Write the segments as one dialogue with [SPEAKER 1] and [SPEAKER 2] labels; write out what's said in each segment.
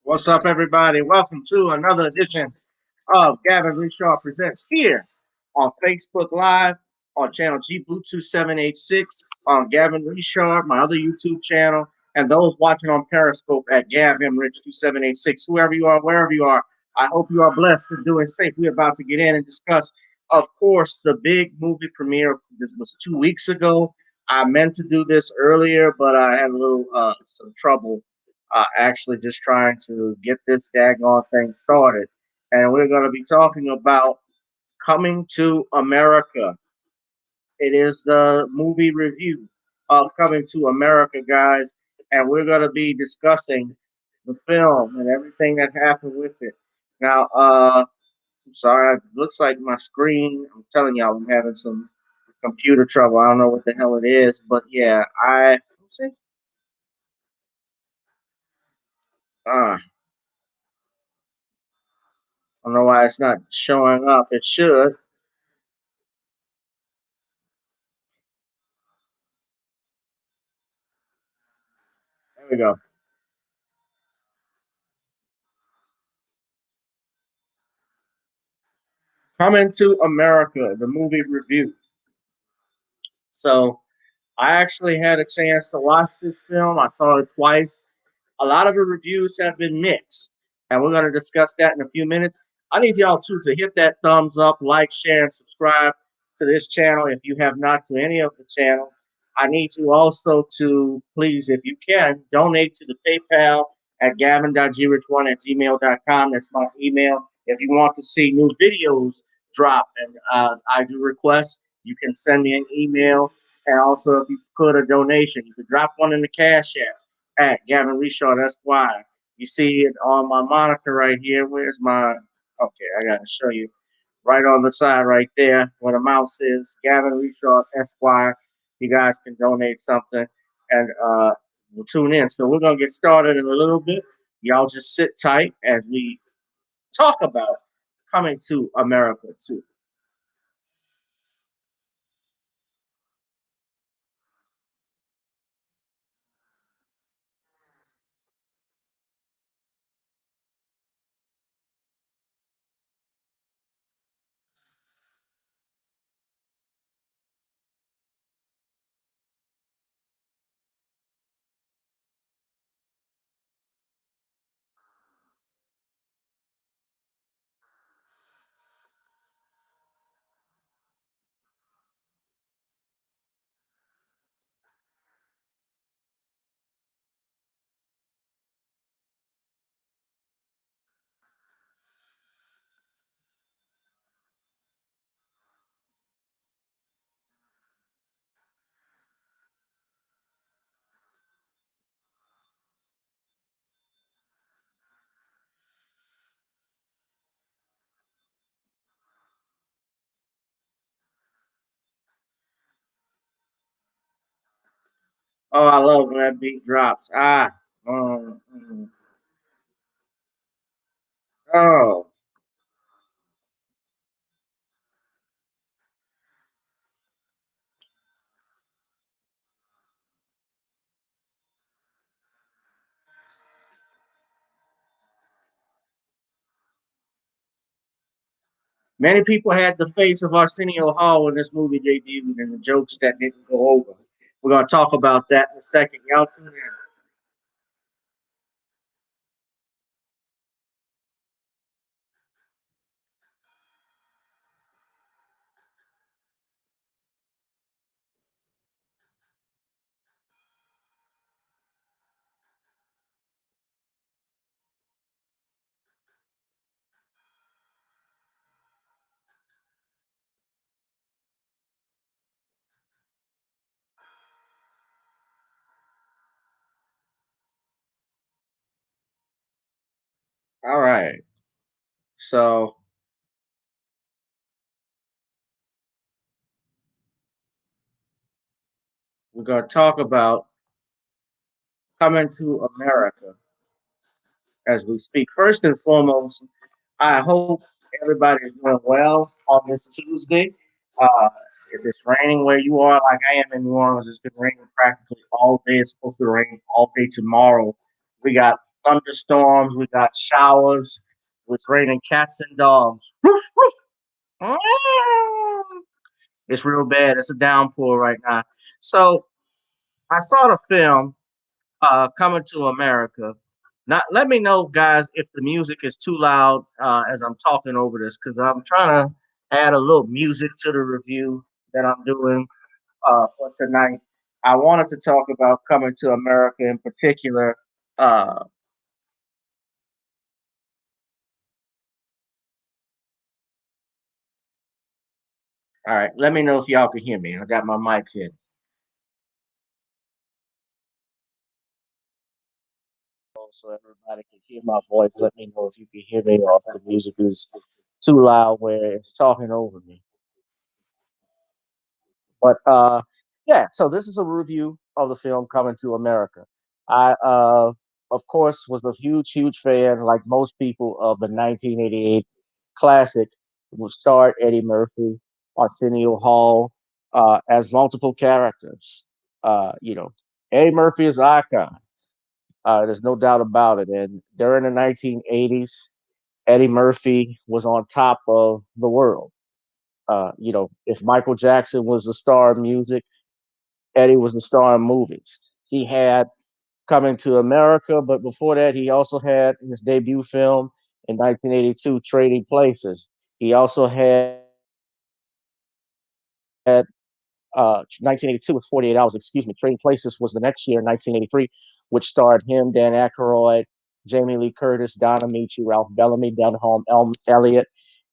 [SPEAKER 1] What's up, everybody? Welcome to another edition of Gavin Reshaw Presents here on Facebook Live, on channel G Bluetooth 786, on Gavin Reshaw, my other YouTube channel, and those watching on Periscope at Gavin Rich 2786. Whoever you are, wherever you are, I hope you are blessed and doing safe. We're about to get in and discuss, of course, the big movie premiere. This was 2 weeks ago. I meant to do this earlier, but I had a little some trouble actually just trying to get this daggone thing started. And we're going to be talking about Coming to America. It is the movie review of Coming to America, guys. And we're going to be discussing the film and everything that happened with it. Now, I'm sorry, it looks like my screen, I'm telling y'all, I'm having some computer trouble. I don't know what the hell it is, but yeah, let's see. I don't know why it's not showing up. It should. There we go. Coming to America, the movie review. So I actually had a chance to watch this film. I saw it twice. A lot of the reviews have been mixed, and we're going to discuss that in a few minutes. I need y'all too to hit that thumbs up, like, share, and subscribe to this channel if you have not to any of the channels. I need you also to please, if you can, donate to the PayPal at gavin.grich1@gmail.com. That's my email. If you want to see new videos drop, and I do request, you can send me an email. And also, if you put a donation, you could drop one in the Cash App at Gavin Reshaw. That's why you see it on my monitor right here. Where's my? Okay, I got to show you right on the side right there where the mouse is. Gavin Reshaw Esquire. You guys can donate something, and we'll tune in. So we're gonna get started in a little bit. Y'all just sit tight as we talk about Coming to America too. Oh, I love when that beat drops. Mm. Oh, many people had the face of Arsenio Hall when this movie debuted and the jokes that didn't go over. We're going to talk about that in a second. Y'all tune in. All right. So we're going to talk about Coming to America as we speak. First and foremost, I hope everybody is doing well on this Tuesday. Uh, if it's raining where you are, like I am in New Orleans, it's been raining practically all day. It's supposed to rain all day tomorrow. We got thunderstorms, we got showers, it's raining cats and dogs. Woof, woof. It's real bad. It's a downpour right now. So I saw the film Coming to America. Now, let me know, guys, if the music is too loud as I'm talking over this, because I'm trying to add a little music to the review that I'm doing for tonight. I wanted to talk about Coming to America in particular. Uh, all right, let me know if y'all can hear me. I got my mics in. So everybody can hear my voice. Let me know if you can hear me or if the music is too loud where it's talking over me. But yeah, so this is a review of the film Coming to America. I of course was a huge fan, like most people, of the 1988 classic, which starred Eddie Murphy, Arsenio Hall, as multiple characters. You know, Eddie Murphy is an icon. There's no doubt about it. And during the 1980s, Eddie Murphy was on top of the world. You know, if Michael Jackson was a star of music, Eddie was a star in movies. He had Coming to America, but before that, he also had his debut film in 1982, Trading Places. He also had 1982 was 48 Hours, excuse me. Trading Places was the next year, 1983, which starred him, Dan Aykroyd, Jamie Lee Curtis, Don Amici, Ralph Bellamy, Denholm Elliott,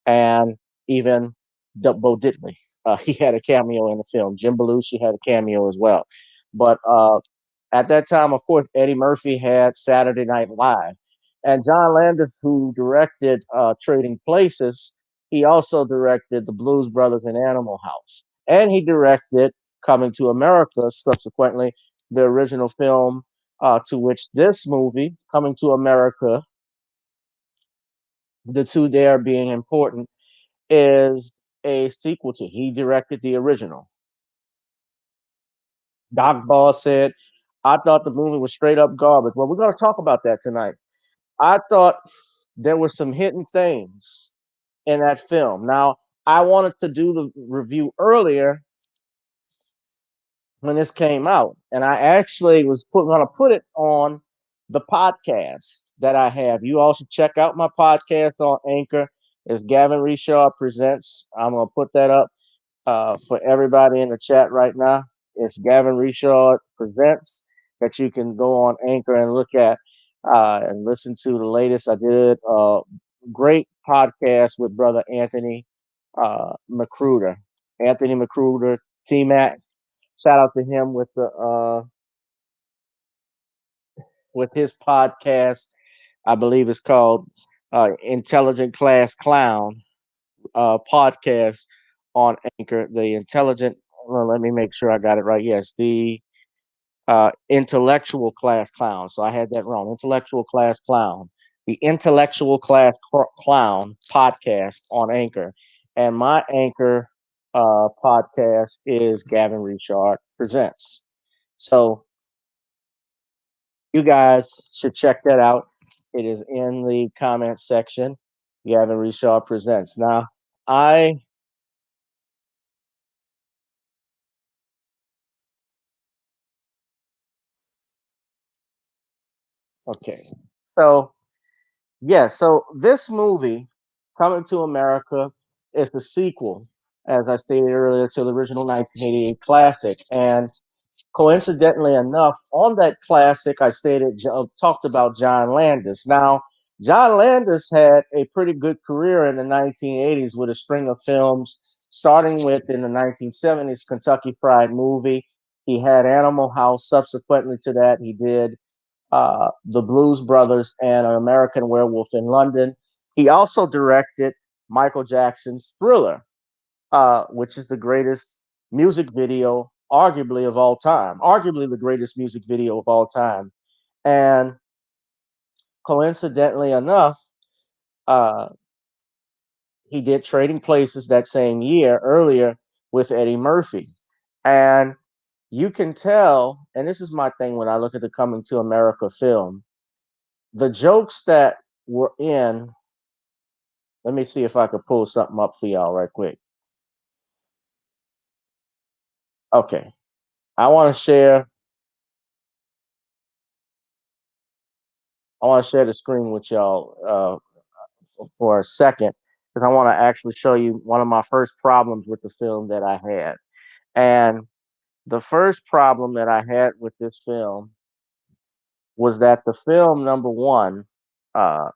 [SPEAKER 1] and even Bo Diddley. He had a cameo in the film. Jim Belushi had a cameo as well. But at that time, of course, Eddie Murphy had Saturday Night Live. And John Landis, who directed Trading Places, he also directed The Blues Brothers and Animal House. And he directed Coming to America, subsequently, the original film to which this movie, Coming to America, the two there being important, is a sequel to. He directed the original. Doc Ball said, I thought the movie was straight up garbage. Well, we're going to talk about that tonight. I thought there were some hidden things in that film. Now, I wanted to do the review earlier when this came out, and I actually was going to put it on the podcast that I have. You all should check out my podcast on Anchor. It's Gavin Reshaw Presents. I'm going to put that up for everybody in the chat right now. It's Gavin Reshaw Presents that you can go on Anchor and look at and listen to the latest. I did a great podcast with brother Anthony Macruder. Anthony Macruder, T Mac. Shout out to him with his podcast. I believe it's called Intelligent Class Clown podcast on Anchor. The intelligent. Well, let me make sure I got it right. Yes, the intellectual class clown. So I had that wrong. Intellectual class clown. The intellectual class clown podcast on Anchor, and my Anchor podcast is Gavin Richard Presents. So you guys should check that out. It is in the comment section. Gavin Richard Presents. Now, I okay. So yeah, so this movie, Coming to America, is the sequel, as I stated earlier, to the original 1988 classic. And coincidentally enough, on that classic, I talked about John Landis. Now, John Landis had a pretty good career in the 1980s with a string of films, starting with in the 1970s Kentucky Fried Movie. He had Animal House. Subsequently to that, he did The Blues Brothers and An American Werewolf in London. He also directed Michael Jackson's Thriller, which is the greatest music video, arguably of all time, arguably the greatest music video of all time. And coincidentally enough, uh, he did Trading Places that same year earlier with Eddie Murphy. And you can tell, and this is my thing when I look at the Coming to America film, the jokes that were in. Let me see if I could pull something up for y'all right quick. Okay, I want to share. I want to share the screen with y'all for a second because I want to actually show you one of my first problems with the film that I had. And the first problem that I had with this film was that the film number one uh,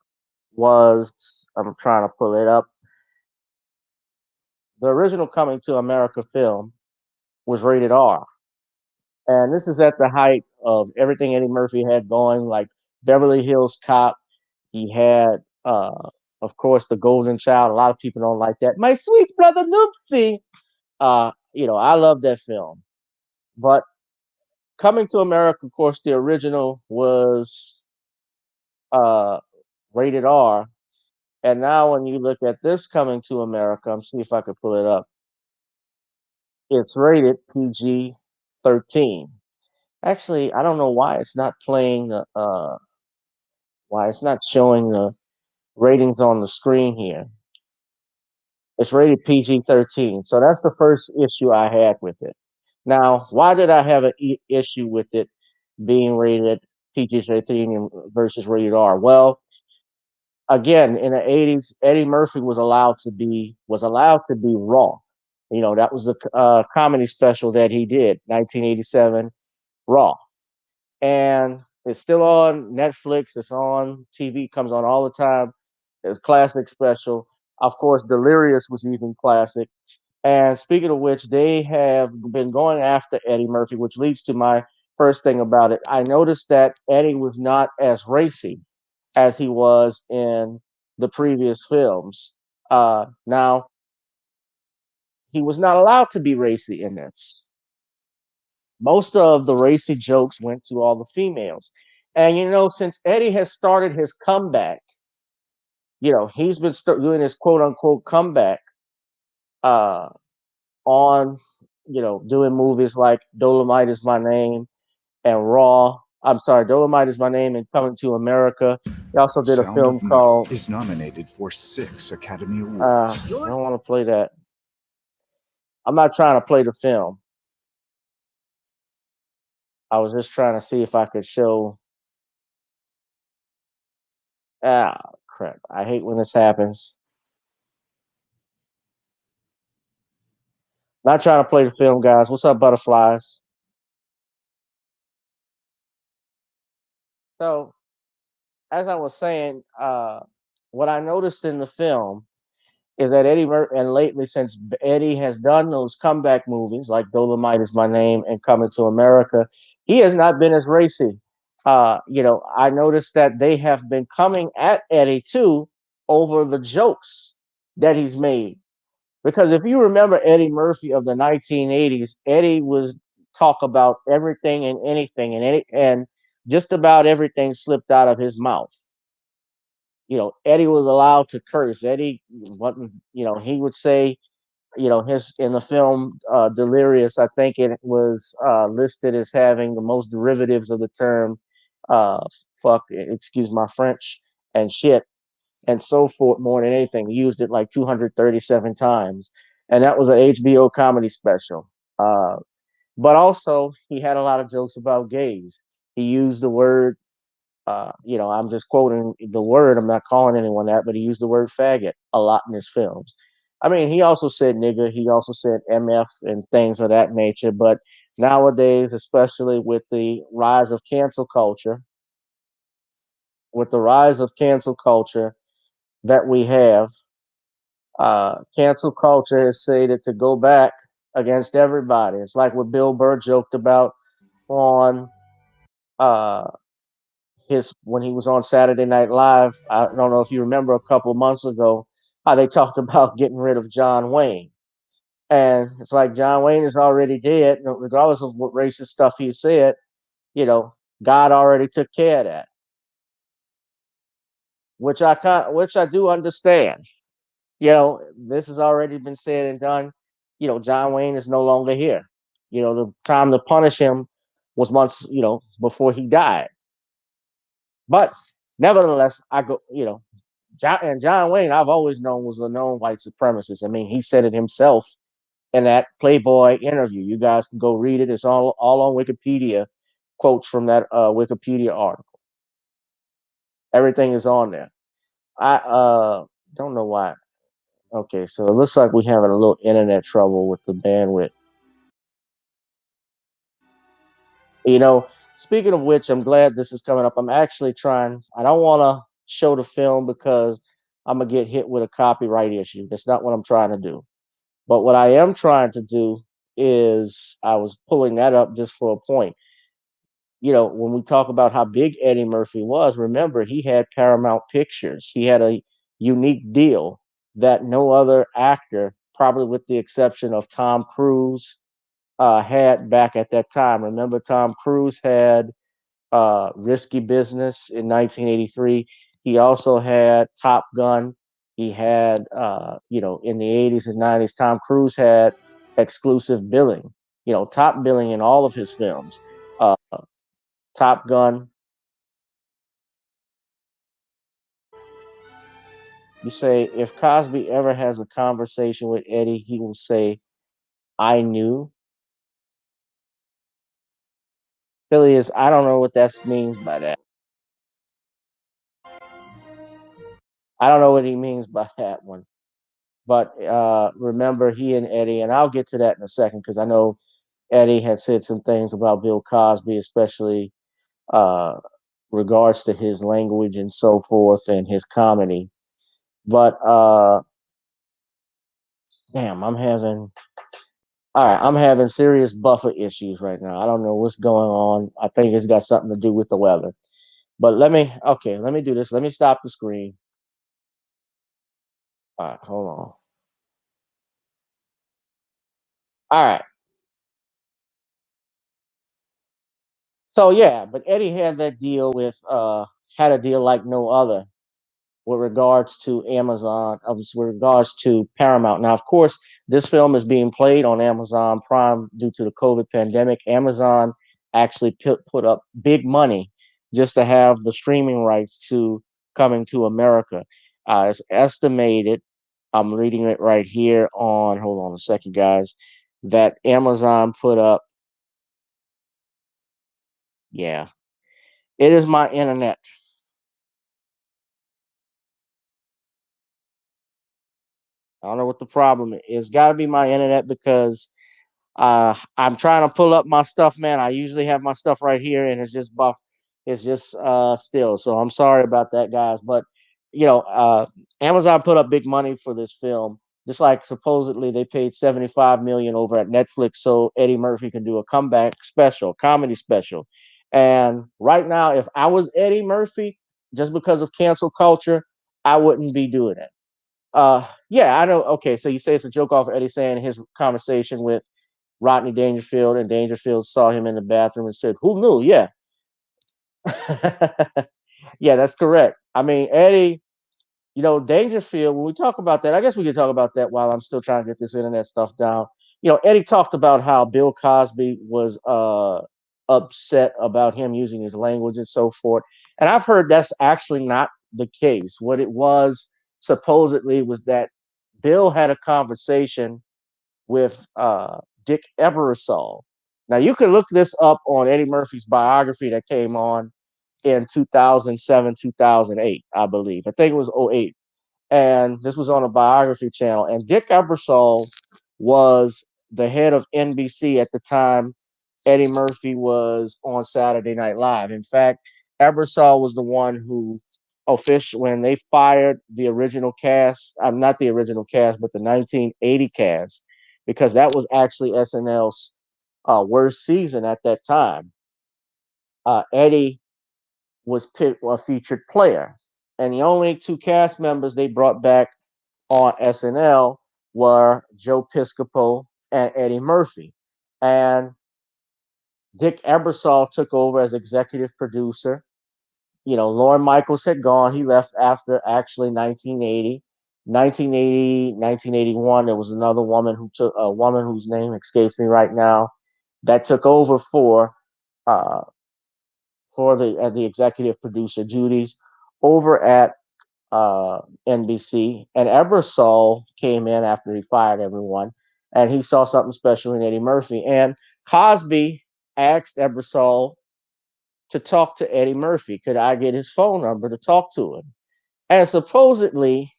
[SPEAKER 1] was, I'm trying to pull it up. The original Coming to America film was rated R. And this is at the height of everything Eddie Murphy had going, like Beverly Hills Cop. He had, of course, The Golden Child. A lot of people don't like that. My sweet brother Noopsy. I love that film. But Coming to America, of course, the original was uh, rated R. And now when you look at this Coming to America, I'm see if I could pull it up. It's rated PG 13. Actually, I don't know why it's not playing why it's not showing the ratings on the screen here. It's rated PG 13. So that's the first issue I had with it. Now, why did I have an issue with it being rated PG 13 versus rated R? Well, again, in the 80s, Eddie Murphy was allowed to be raw. That was the comedy special that he did, 1987, Raw. And it's still on Netflix. It's on TV. Comes on all the time. It's a classic special. Of course, Delirious was even classic. And speaking of which, they have been going after Eddie Murphy, which leads to my first thing about it. I noticed that Eddie was not as racy as he was in the previous films. Now, he was not allowed to be racy in this. Most of the racy jokes went to all the females. And since Eddie has started his comeback, he's been doing his quote unquote comeback uh, on, doing movies like Dolomite is My Name and Raw. I'm sorry, Dolomite is My Name and Coming to America. He also did a
[SPEAKER 2] Sound
[SPEAKER 1] film
[SPEAKER 2] of Metal
[SPEAKER 1] called.
[SPEAKER 2] is nominated for 6 Academy
[SPEAKER 1] I
[SPEAKER 2] Awards.
[SPEAKER 1] don't want to play that. I'm not trying to play the film. I was just trying to see if I could show. Ah, crap. I hate when this happens. Not trying to play the film, guys. What's up, butterflies? So, as I was saying, what I noticed in the film is that and lately, since Eddie has done those comeback movies like Dolomite is My Name and Coming to America, he has not been as racy. I noticed that they have been coming at Eddie too over the jokes that he's made. Because if you remember Eddie Murphy of the 1980s, Eddie was talk about everything and anything, and just about everything slipped out of his mouth. Eddie was allowed to curse. Eddie wasn't, he would say, his in the film Delirious, I think it was listed as having the most derivatives of the term uh, fuck, excuse my French, and shit and so forth more than anything. He used it like 237 times. And that was an HBO comedy special. But also, he had a lot of jokes about gays. He used the word, I'm just quoting the word. I'm not calling anyone that, but he used the word faggot a lot in his films. I mean, he also said nigger. He also said MF and things of that nature. But nowadays, especially with the rise of cancel culture that we have, cancel culture has stated to go back against everybody. It's like what Bill Burr joked about on uh, his when he was on Saturday Night Live. I don't know if you remember a couple of months ago how they talked about getting rid of John Wayne. And it's like John Wayne is already dead, regardless of what racist stuff he said. God already took care of that, which I do understand. This has already been said and done. John Wayne is no longer here. The time to punish him was months, before he died. But
[SPEAKER 3] Nevertheless, I go, John Wayne, I've always known was a known white supremacist. I mean, he said it himself in that Playboy interview. You guys can go read it. It's all on Wikipedia. Quotes from that Wikipedia article. Everything is on there. I don't know why. Okay, so it looks like we're having a little internet trouble with the bandwidth. Speaking of which, I'm glad this is coming up. I'm actually trying. I don't want to show the film because I'm gonna get hit with a copyright issue. That's not what I'm trying to do. But what I am trying to do is I was pulling that up just for a point. When we talk about how big Eddie Murphy was, remember he had Paramount Pictures. He had a unique deal that no other actor, probably with the exception of Tom Cruise, had back at that time. Remember, Tom Cruise had Risky Business in 1983. He also had Top Gun. He had, in the 80s and 90s, Tom Cruise had exclusive billing, top billing in all of his films. Top Gun. You say, if Cosby ever has a conversation with Eddie, he will say, I knew. Phileas, I don't know what that means by that. I don't know what he means by that one. But remember, he and Eddie, and I'll get to that in a second because I know Eddie had said some things about Bill Cosby, especially uh, regards to his language and so forth and his comedy. But damn, I'm having serious buffer issues right now. I don't know what's going on. I think it's got something to do with the weather. But let me do this. Let me stop the screen. All right, hold on. All right. So yeah, but Eddie had that deal had a deal like no other with regards to Amazon, with regards to Paramount. Now, of course, this film is being played on Amazon Prime due to the COVID pandemic. Amazon actually put up big money just to have the streaming rights to Coming to America. It's estimated, I'm reading it right here on, hold on a second, guys, that Amazon put up, yeah, it is my internet. I don't know what the problem is. It's got to be my internet because I'm trying to pull up my stuff, man. I usually have my stuff right here, and it's just buff. It's just still. So I'm sorry about that, guys. But you know, uh, Amazon put up big money for this film. Just like supposedly they paid 75 million over at Netflix so Eddie Murphy can do a comeback special, comedy special. And right now, if I was Eddie Murphy, just because of cancel culture, I wouldn't be doing it. Yeah, I know. Okay, so you say it's a joke off of Eddie saying his conversation with Rodney Dangerfield, and Dangerfield saw him in the bathroom and said, "Who knew?" Yeah, yeah, that's correct. I mean, Eddie, Dangerfield. When we talk about that, I guess we could talk about that while I'm still trying to get this internet stuff down. Eddie talked about how Bill Cosby was upset about him using his language and so forth, and I've heard that's actually not the case. What it was supposedly was that Bill had a conversation with Dick Ebersol. Now you can look this up on Eddie Murphy's biography that came on in 2007, 2008, I believe. I think it was '08. And this was on a biography channel. And Dick Ebersol was the head of NBC at the time Eddie Murphy was on Saturday Night Live. In fact, Ebersol was the one who when they fired the original cast, I'm not the original cast, but the 1980 cast, because that was actually SNL's worst season at that time. Eddie was picked a featured player, and the only two cast members they brought back on SNL were Joe Piscopo and Eddie Murphy. And Dick Ebersol took over as executive producer. Lorne Michaels had gone. He left after actually 1980. 1980, 1981, there was another woman a woman whose name escapes me right now, that took over uh, for the executive producer duties. over at NBC, and Ebersol came in after he fired everyone, and he saw something special in Eddie Murphy. And Cosby asked Ebersol to talk to Eddie Murphy. Could I get his phone number to talk to him? And supposedly,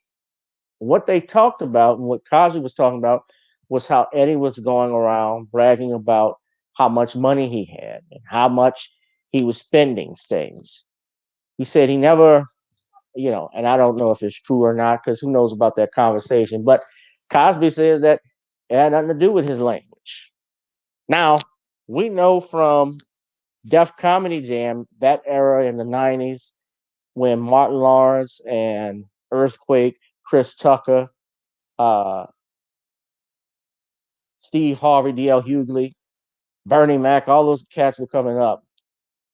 [SPEAKER 3] what they talked about and what Cosby was talking about was how Eddie was going around bragging about how much money he had and how much he was spending things. He said he never, and I don't know if it's true or not because who knows about that conversation. But Cosby says that it had nothing to do with his language. Now, we know from Def Comedy Jam, that era in the 90s, when Martin Lawrence and Earthquake, Chris Tucker, uh, Steve Harvey, D.L. Hughley, Bernie Mac, all those cats were coming up.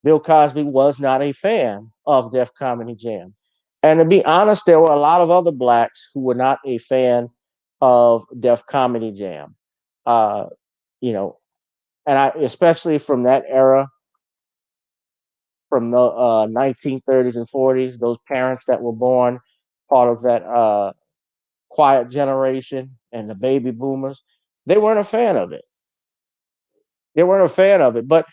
[SPEAKER 3] Bill Cosby was not a fan of Def Comedy Jam. And to be honest, there were a lot of other blacks who were not a fan of Def Comedy Jam. Uh, you know, and I especially from that era, from the 1930s and 40s, those parents that were born part of that quiet generation and the baby boomers, they weren't a fan of it. They weren't a fan of it. But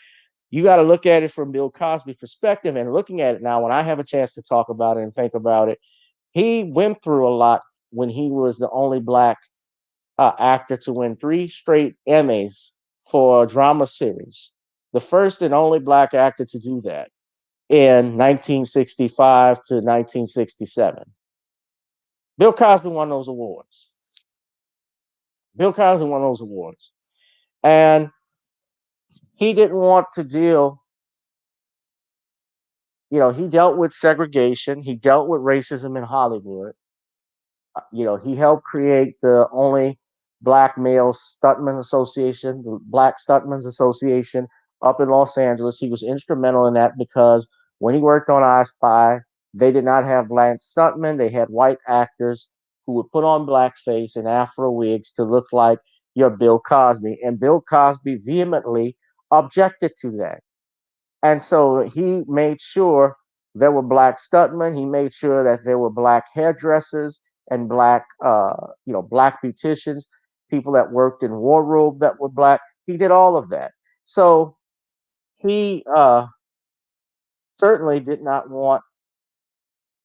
[SPEAKER 3] you got to look at it from Bill Cosby's perspective. And looking at it now, when I have a chance to talk about it and think about it, he went through a lot when he was the only black actor to win 3 straight Emmys for a drama series. The first and only black actor to do that in 1965 to 1967. Bill Cosby won those awards. Bill Cosby won those awards. And he didn't want to deal, he dealt with segregation, he dealt with racism in Hollywood. He helped create the only black male stuntman association, the Black Stuntmen's Association up in Los Angeles. He was instrumental in that because when he worked on I Spy, they did not have black stuntmen. They had white actors who would put on blackface and Afro wigs to look like your Bill Cosby. And Bill Cosby vehemently objected to that. And so he made sure there were black stuntmen. He made sure that there were black hairdressers and black beauticians, people that worked in wardrobe that were black. He did all of that. So he certainly did not want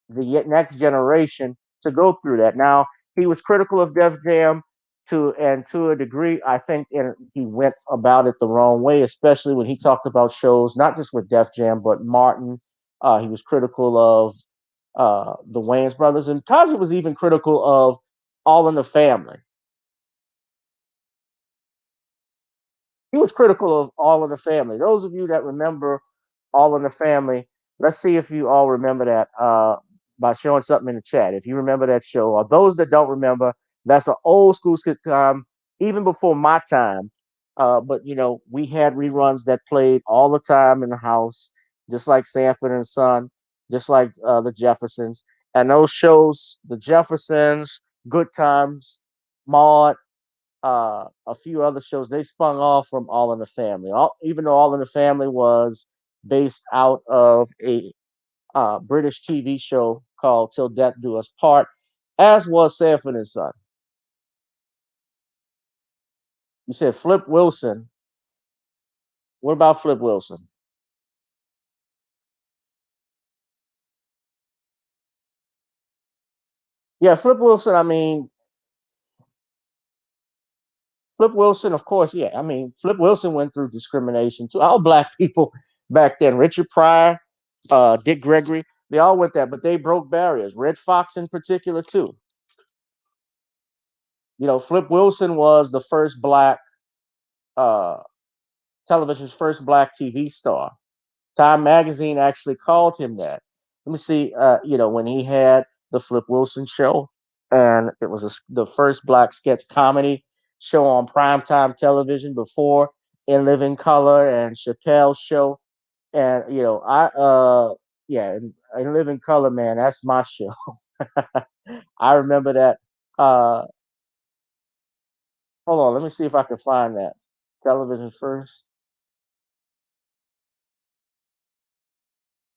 [SPEAKER 3] the next generation to go through that. Now, he was critical of Def Jam to a degree. I think he went about it the wrong way, especially when he talked about shows not just with Def Jam but Martin. He was critical of the Wayans brothers, and Cosby was even critical of All in the Family. He was critical of All in the Family. Those of you that remember All in the Family, let's see if you all remember that by showing something in the chat. If you remember that show, or those that don't remember, that's an old school sitcom, even before my time. But we had reruns that played all the time in the house, just like Sanford and Son, just like the Jeffersons, and those shows, the Jeffersons, Good Times, Maud, a few other shows, they spun off from All in the Family. Even though All in the Family was based out of a British TV show called Till Death Do Us Part, as was Sanford and Son. You said Flip Wilson. What about Flip Wilson? Yeah, Flip Wilson. I mean, Flip Wilson, of course. Yeah, I mean, Flip Wilson went through discrimination too. All black people back then, Richard Pryor, Dick Gregory, they all went there, but they broke barriers. Red Fox in particular too. Flip Wilson was the first black uh, television's first black TV star. Time Magazine actually called him that. Let me see. When he had the Flip Wilson show, and it was the first black sketch comedy show on primetime television before In Living Color and Chappelle's show. And In Living Color, man, that's my show. I remember that. Hold on, let me see if I can find that. Television first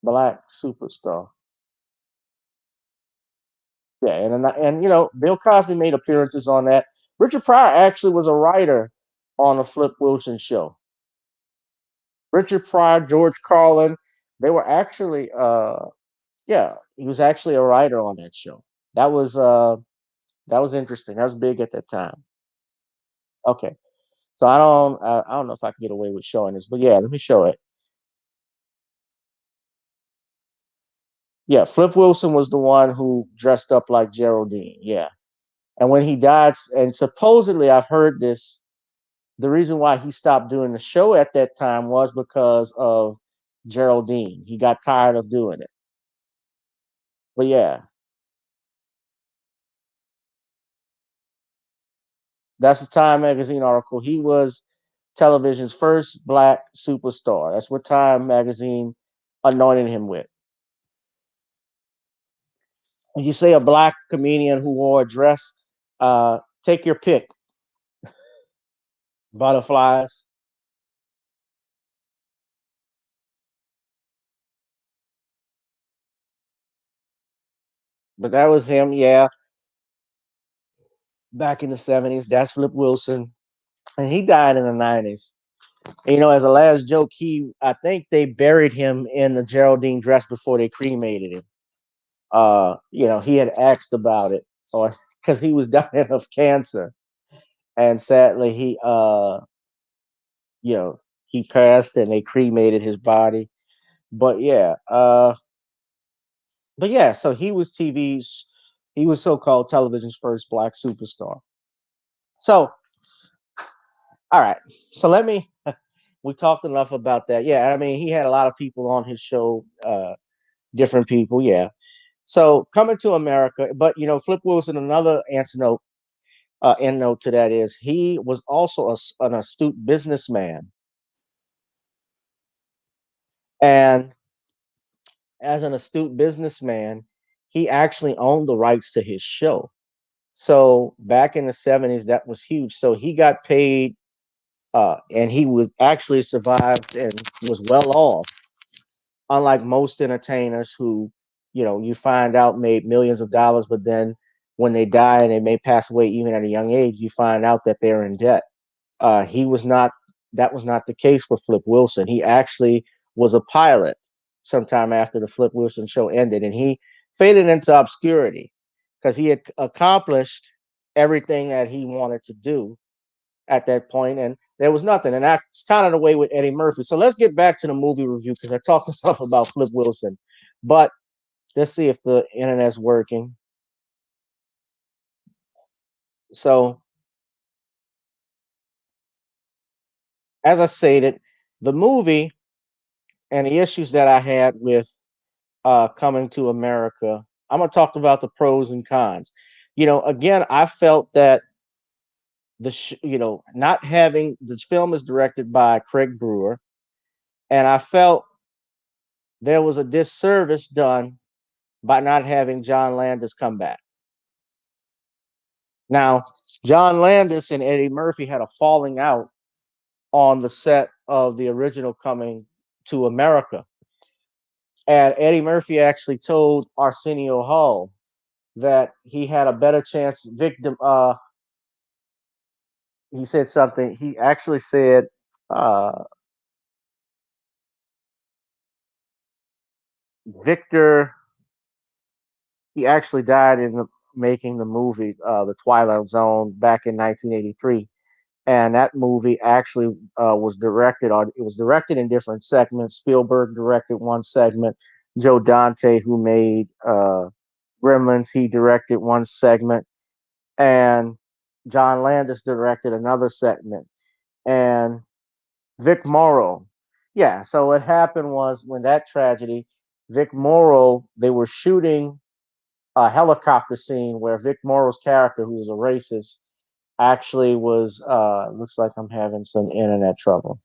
[SPEAKER 3] black superstar. Yeah, and Bill Cosby made appearances on that. Richard Pryor actually was a writer on the Flip Wilson show. Richard Pryor, George Carlin, they were actually yeah, he was actually a writer on that show. That was uh that was interesting. That was big at that time. Okay. So I don't know if I can get away with showing this, but yeah, let me show it. Yeah, Flip Wilson was the one who dressed up like Geraldine. Yeah. And when he died, and supposedly I've heard this, the reason why he stopped doing the show at that time was because of Geraldine. He got tired of doing it. But yeah, that's a Time magazine article. He was television's first black superstar. That's what Time magazine anointed him with. When you say a black comedian who wore a dress, take your pick. Butterflies. But that was him, yeah, back in the 70s. That's Flip Wilson. And he died in the 90s. As a last joke, I think they buried him in the Geraldine dress before they cremated him. He had asked about it, or because he was dying of cancer, and sadly you know, he passed, and they cremated his body. But yeah, so he was so-called television's first black superstar. So, all right, so we talked enough about that. Yeah, I mean, he had a lot of people on his show, different people. Yeah. So coming to America, but Flip Wilson, another end note to that is he was also an astute businessman, and as an astute businessman, he actually owned the rights to his show. So back in the 70s, that was huge. So he got paid, and he was actually survived and was well off, unlike most entertainers who, you find out made millions of dollars, but then when they die and they may pass away even at a young age, you find out that they're in debt. He was not. That was not the case for Flip Wilson. He actually was a pilot sometime after the Flip Wilson show ended, and he faded into obscurity because he had accomplished everything that he wanted to do at that point, and there was nothing. And that's kind of the way with Eddie Murphy. So let's get back to the movie review because I talked enough about Flip Wilson. But let's see if the internet's working. So, as I stated, the movie and the issues that I had with coming to America, I'm gonna talk about the pros and cons. Again, I felt that not having the film is directed by Craig Brewer, and I felt there was a disservice done by not having John Landis come back. Now, John Landis and Eddie Murphy had a falling out on the set of the original Coming to America. And Eddie Murphy actually told Arsenio Hall that he had a better chance. He said something. He actually said, uh, Victor, he actually died in making the movie, The Twilight Zone, back in 1983. And that movie actually was directed, or it was directed in different segments. Spielberg directed one segment. Joe Dante, who made Gremlins, he directed one segment, and John Landis directed another segment. And Vic Morrow, yeah. So what happened was, when that tragedy, Vic Morrow, they were shooting a helicopter scene where Vic Morrow's character, who was a racist, actually was. Looks like I'm having some internet trouble.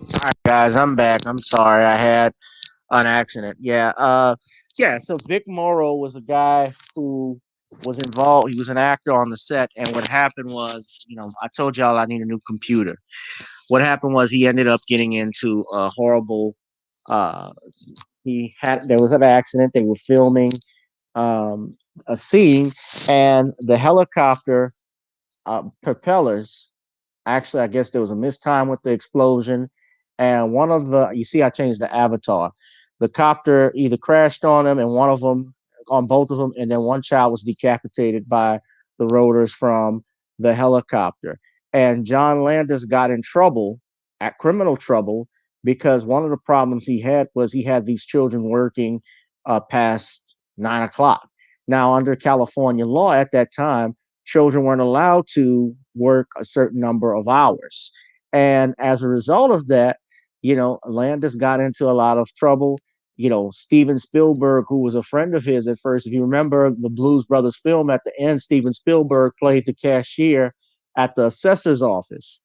[SPEAKER 3] All right, guys, I'm back. I'm sorry, I had an accident. Yeah. So Vic Morrow was a guy who was involved. He was an actor on the set, and what happened was, I told y'all I need a new computer. What happened was he ended up getting into a horrible. Uh, there was an accident. They were filming um, a scene, and the helicopter propellers. Actually, I guess there was a mistime with the explosion, and one of the you see, I changed the avatar. The copter either crashed on them, and one of them on both of them, and then one child was decapitated by the rotors from the helicopter. And John Landis got in trouble, at criminal trouble, because one of the problems he had was he had these children working past 9 o'clock. Now, under California law at that time, children weren't allowed to work a certain number of hours. And as a result of that, Landis got into a lot of trouble. Steven Spielberg, who was a friend of his at first, if you remember the Blues Brothers film at the end, Steven Spielberg played the cashier at the assessor's office.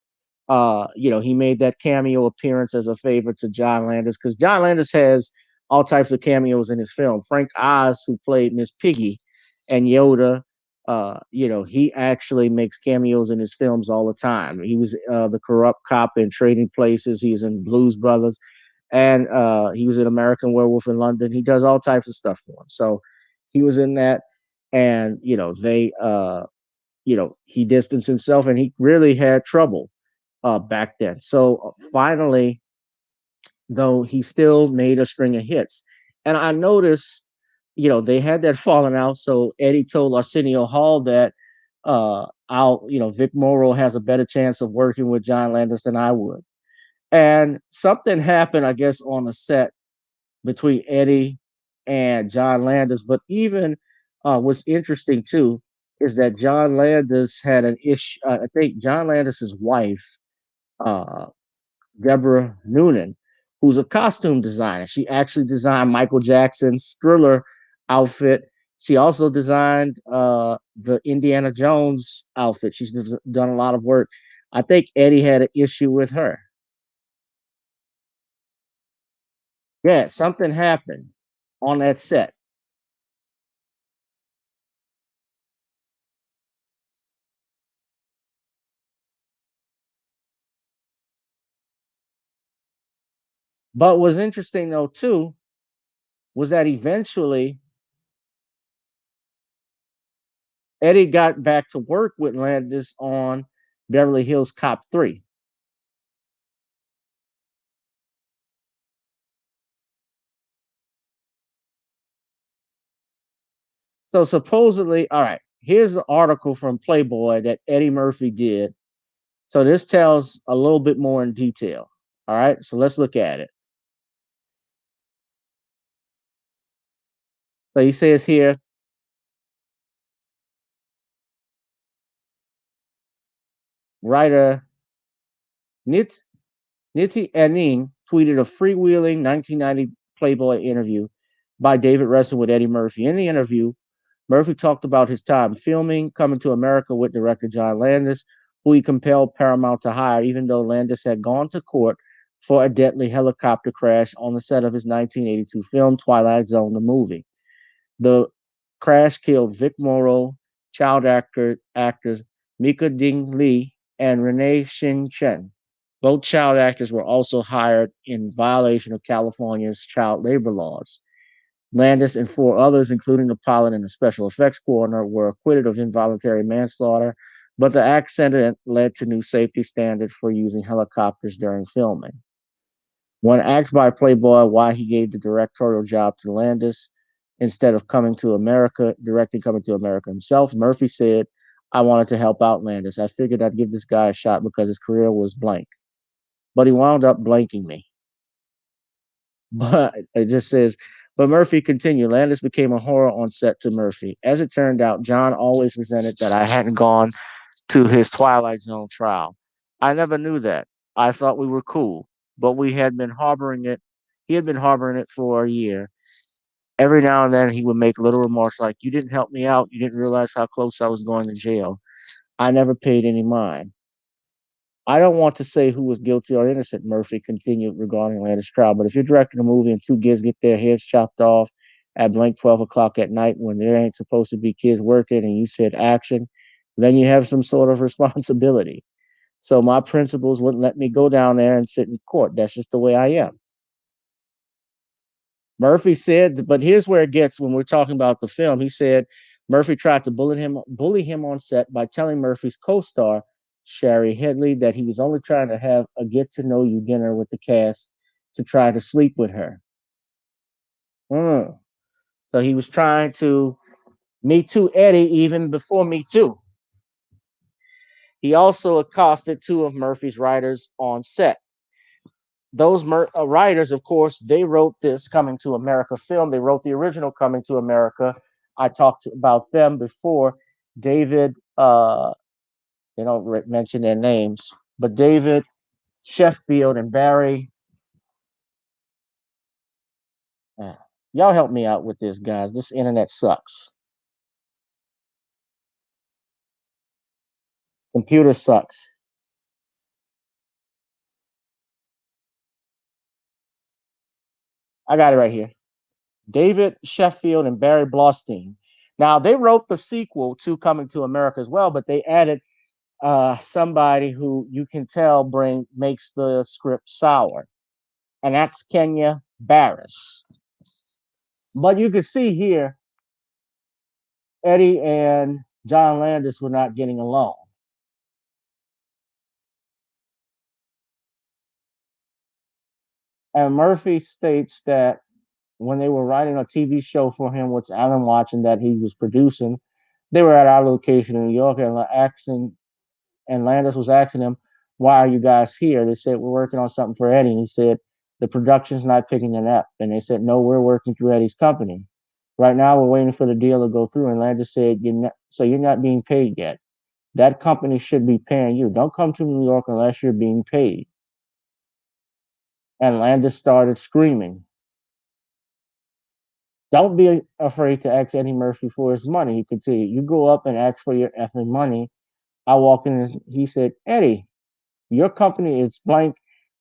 [SPEAKER 3] He made that cameo appearance as a favor to John Landis because John Landis has all types of cameos in his film. Frank Oz, who played Miss Piggy and Yoda, he actually makes cameos in his films all the time. He was the corrupt cop in Trading Places. He was in Blues Brothers, and he was in American Werewolf in London. He does all types of stuff for him. So he was in that, and he distanced himself, and he really had trouble back then. So finally, though, he still made a string of hits, and I noticed, they had that falling out. So Eddie told Arsenio Hall that Vic Morrow has a better chance of working with John Landis than I would. And something happened, I guess, on the set between Eddie and John Landis. But even what's interesting too is that John Landis had an issue. I think John Landis's wife, uh, Deborah Noonan, who's a costume designer. She actually designed Michael Jackson's Thriller outfit. She also designed the Indiana Jones outfit. She's done a lot of work. I think Eddie had an issue with her. Yeah, something happened on that set. But what's interesting though too was that eventually Eddie got back to work with Landis on Beverly Hills Cop 3. So supposedly, all right, here's the article from Playboy that Eddie Murphy did. So this tells a little bit more in detail. All right, so let's look at it. So he says here, writer Nit Niti Ening tweeted a freewheeling 1990 Playboy interview by David Resson with Eddie Murphy. In the interview, Murphy talked about his time filming Coming to America with director John Landis, who he compelled Paramount to hire, even though Landis had gone to court for a deadly helicopter crash on the set of his 1982 film Twilight Zone, the movie. The crash killed Vic Morrow, actors Mika Ding Lee and Renee Shin Chen. Both child actors were also hired in violation of California's child labor laws. Landis and four others, including the pilot and the special effects coordinator, were acquitted of involuntary manslaughter, but the accident led to new safety standards for using helicopters during filming. When asked by Playboy why he gave the directorial job to Landis instead of directing Coming to America himself, Murphy said, I wanted to help out Landis. I figured I'd give this guy a shot because his career was blank. But he wound up blanking me. But it just says, but Murphy continued. Landis became a horror on set to Murphy. As it turned out, John always resented that I hadn't gone to his Twilight Zone trial. I never knew that. I thought we were cool, but we had been harboring it. He had been harboring it for a year. Every now and then he would make little remarks like, you didn't help me out. You didn't realize how close I was going to jail. I never paid any mind. I don't want to say who was guilty or innocent, Murphy continued regarding Landis' trial, but if you're directing a movie and two kids get their heads chopped off at blank 12 o'clock at night when there ain't supposed to be kids working and you said action, then you have some sort of responsibility. So my principals wouldn't let me go down there and sit in court. That's just the way I am. Murphy said, but here's where it gets when we're talking about the film. He said Murphy tried to bully him on set by telling Murphy's co-star, Shari Headley, that he was only trying to have a get to know you dinner with the cast to try to sleep with her. So he was trying to Me Too Eddie even before Me Too. He also accosted two of Murphy's writers on set. Those writers, of course, they wrote this Coming to America film. They wrote the original Coming to America. I talked about them before. David, they don't mention their names, but David Sheffield and Barry. Y'all help me out with this, guys. This internet sucks. Computer sucks. I got it right here. David Sheffield and Barry Blostein. Now they wrote the sequel to Coming to America as well, but they added somebody who you can tell makes the script sour, and that's Kenya Barris. But you can see here, Eddie and John Landis were not getting along. And Murphy states that when they were writing a TV show for him, which Alan watching that he was producing, they were at our location in New York and Landis was asking him, "Why are you guys here?" They said, "We're working on something for Eddie." And he said, "The production's not picking it up." And they said, "No, we're working through Eddie's company. Right now, we're waiting for the deal to go through." And Landis said, you're not being paid yet. That company should be paying you. Don't come to New York unless you're being paid." And Landis started screaming. "Don't be afraid to ask Eddie Murphy for his money." He continued, "You go up and ask for your effing money." I walked in and he said, "Eddie, your company is blanking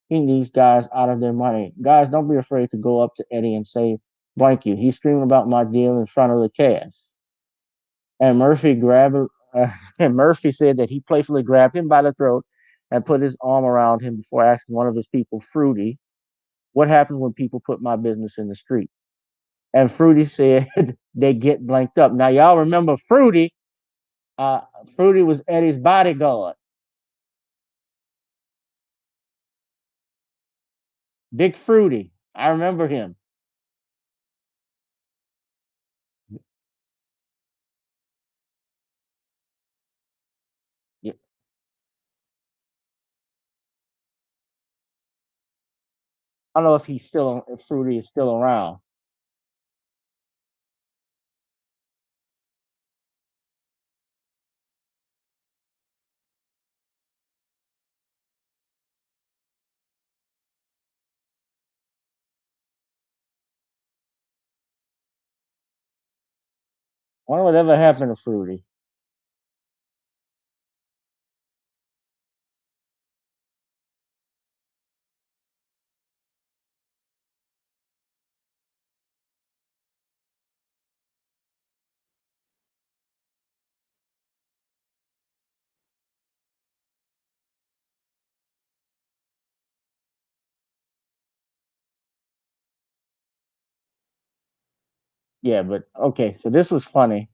[SPEAKER 3] these guys out of their money. Guys, don't be afraid to go up to Eddie and say, blank you. He's screaming about my deal in front of the cast." And and Murphy said that he playfully grabbed him by the throat and put his arm around him before asking one of his people, Fruity, "What happens when people put my business in the street?" And Fruity said they get blanked up. Now y'all remember Fruity? Uh, Fruity was Eddie's bodyguard. Big Fruity. I remember him. Yeah. I don't know if Fruity is still around. I wonder whatever happened to Fruity. Yeah, but okay, so this was funny.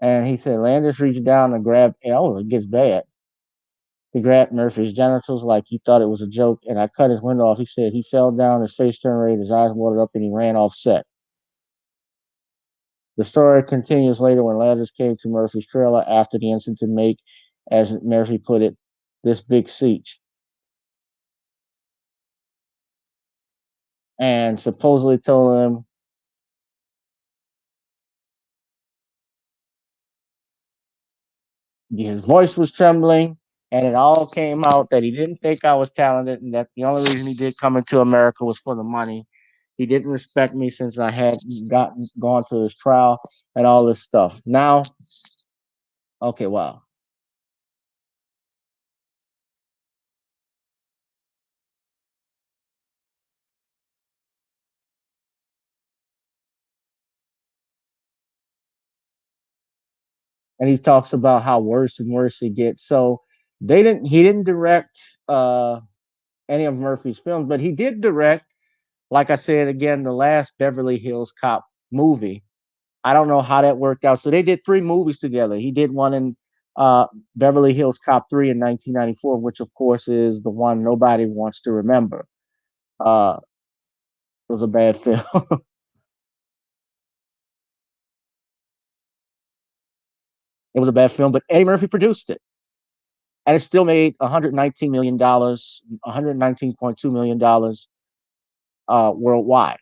[SPEAKER 3] And he said Landis reached down and grabbed, oh, it gets bad. He grabbed Murphy's genitals like he thought it was a joke, and I cut his window off. He said he fell down, his face turned red, his eyes watered up, and he ran off set. The story continues later when Landis came to Murphy's trailer after the incident to make, as Murphy put it, this big speech. And supposedly told him his voice was trembling, and it all came out that he didn't think I was talented, and that the only reason he did Coming to America was for the money. He didn't respect me since I had gone to his trial and all this stuff. Now, okay, wow. And he talks about how worse and worse it gets. So he didn't direct any of Murphy's films, but he did direct, like I said again, the last Beverly Hills Cop movie. I don't know how that worked out. So they did three movies together. He did one in uh, Beverly Hills Cop 3 in 1994, which of course is the one nobody wants to remember. Uh, it was a bad film. It was a bad film, but Eddie Murphy produced it, and it still made 119 million dollars, 119.2 million dollars worldwide.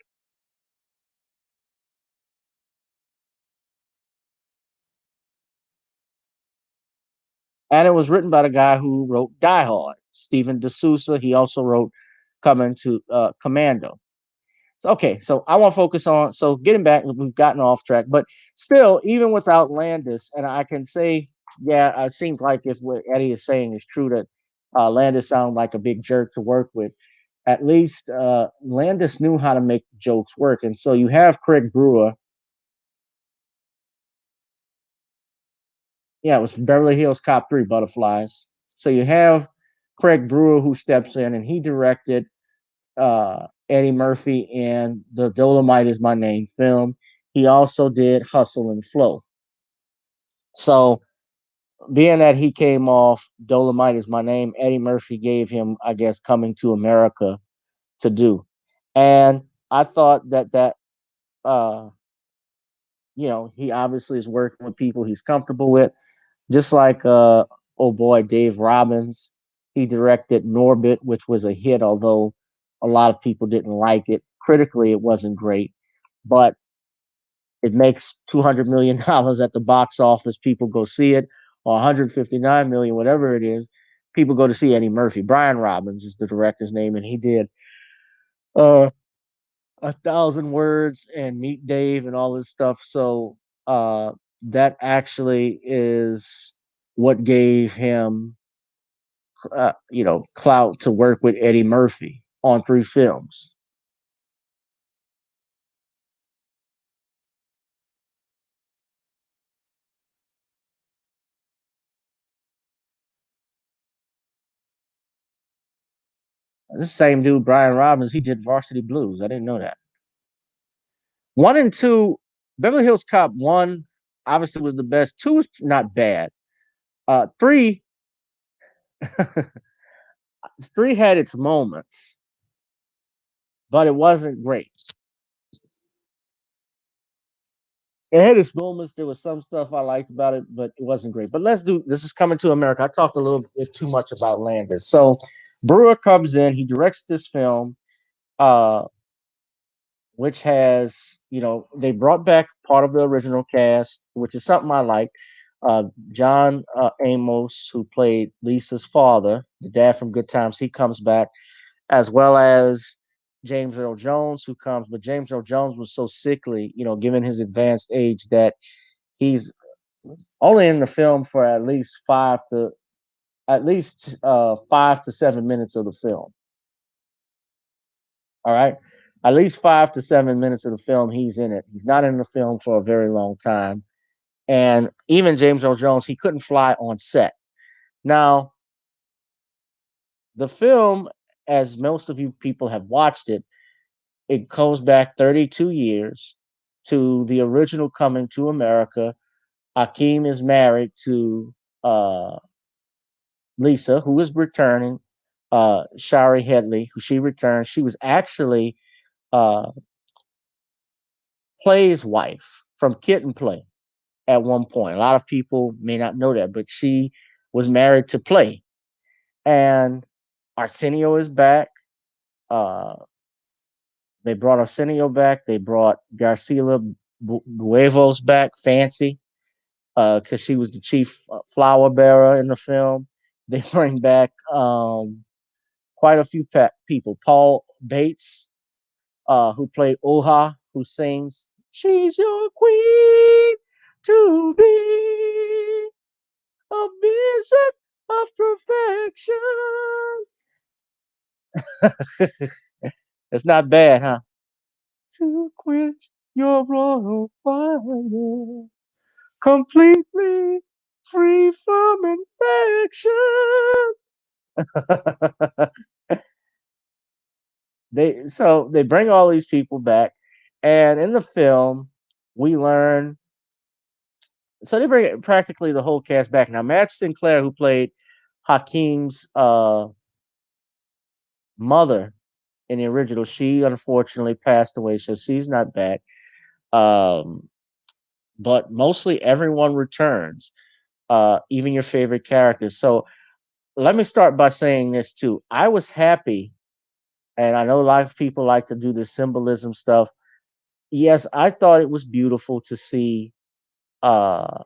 [SPEAKER 3] And it was written by the guy who wrote Die Hard, Stephen D'Souza. He also wrote Coming to Commando. So, okay, so I want to focus on, so getting back, we've gotten off track, but still, even without Landis, and I can say, yeah, it seems like if what Eddie is saying is true, that Landis sounded like a big jerk to work with. At least Landis knew how to make jokes work. And so you have Craig Brewer. Yeah, it was Beverly Hills Cop 3 Butterflies. So you have Craig Brewer who steps in and he directed Eddie Murphy in the Dolomite Is My Name film. He also did Hustle and Flow. So, being that he came off Dolomite Is My Name, Eddie Murphy gave him, I guess, Coming to America to do. And I thought uh, he obviously is working with people he's comfortable with, just like oh boy, Dave Robbins. He directed Norbit, which was a hit, although a lot of people didn't like it. Critically, it wasn't great, but it makes $200 million at the box office. People go see it, or 159 million, whatever it is. People go to see Eddie Murphy. Brian Robbins is the director's name, and he did uh, 1,000 Words and Meet Dave and all this stuff. So uh, that actually is what gave him, clout to work with Eddie Murphy on three films. This same dude, Brian Robbins, he did Varsity Blues. I didn't know that. One and two, Beverly Hills Cop one obviously was the best. Two was not bad. Three, three had its moments, but it wasn't great. It had its moments. There was some stuff I liked about it, but it wasn't great. But let's do this. Is Coming to America. I talked a little bit too much about Landis. So Brewer comes in. He directs this film, uh, which has, they brought back part of the original cast, which is something I like. John Amos, who played Lisa's father, the dad from Good Times, he comes back, as well as James Earl Jones, who comes. But James Earl Jones was so sickly, given his advanced age, that he's only in the film for at least 5 to 7 minutes of the film. All right. At least 5 to 7 minutes of the film, he's in it. He's not in the film for a very long time. And even James Earl Jones, he couldn't fly on set. Now, the film, as most of you people have watched it, it goes back 32 years to the original Coming to America. Hakeem is married to Lisa, who is returning. Shari Headley, who she returned. She was actually uh, Play's wife from Kid and Play at one point. A lot of people may not know that, but she was married to Play. And Arsenio is back. Uh, they brought Arsenio back. They brought Garcia Buevos back, Fancy, because she was the chief flower bearer in the film. They bring back quite a few people. Paul Bates, who played Oha, who sings, "She's your queen to be, a vision of perfection." It's not bad, huh? To quench your royal fire, completely free from infection. They bring all these people back, and in the film we learn. So they bring practically the whole cast back. Now, Madge Sinclair, who played Hakeem's mother in the original, she unfortunately passed away, so she's not back. Um, but mostly everyone returns, even your favorite characters. So let me start by saying this too. I was happy, and I know a lot of people like to do this symbolism stuff. Yes, I thought it was beautiful to see uh,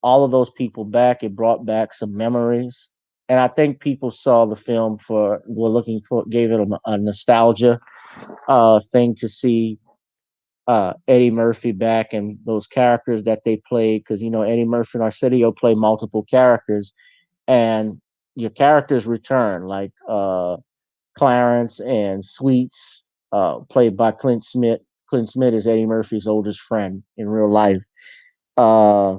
[SPEAKER 3] all of those people back. It brought back some memories, and I think people saw the film for were looking for gave it a nostalgia thing to see Eddie Murphy back and those characters that they played, because you know Eddie Murphy and Arsenio play multiple characters, and your characters return like Clarence and Sweets, played by Clint Smith. Clint Smith is Eddie Murphy's oldest friend in real life. Uh,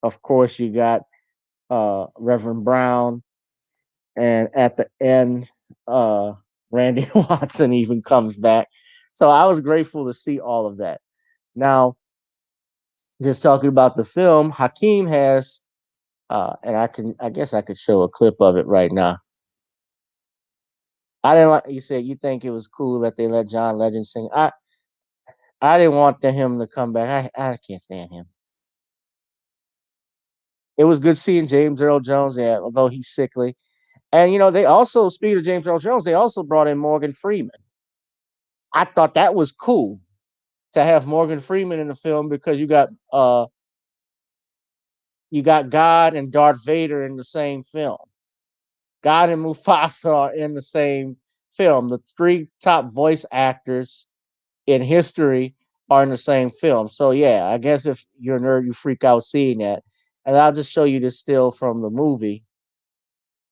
[SPEAKER 3] of course, you got Reverend Brown, and at the end, uh, Randy Watson even comes back. So I was grateful to see all of that. Now, just talking about the film, Hakeem has, and I guess I could show a clip of it right now. I didn't like you said you think it was cool that they let John Legend sing. I didn't want him to come back. I can't stand him. It was good seeing James Earl Jones, yeah, although he's sickly. And you know, they also, speaking of James Earl Jones, they also brought in Morgan Freeman. I thought that was cool to have Morgan Freeman in the film, because you got God and Darth Vader in the same film. God and Mufasa are in the same film. The three top voice actors in history are in the same film. So yeah, I guess if you're a nerd, you freak out seeing that. And I'll just show you this still from the movie.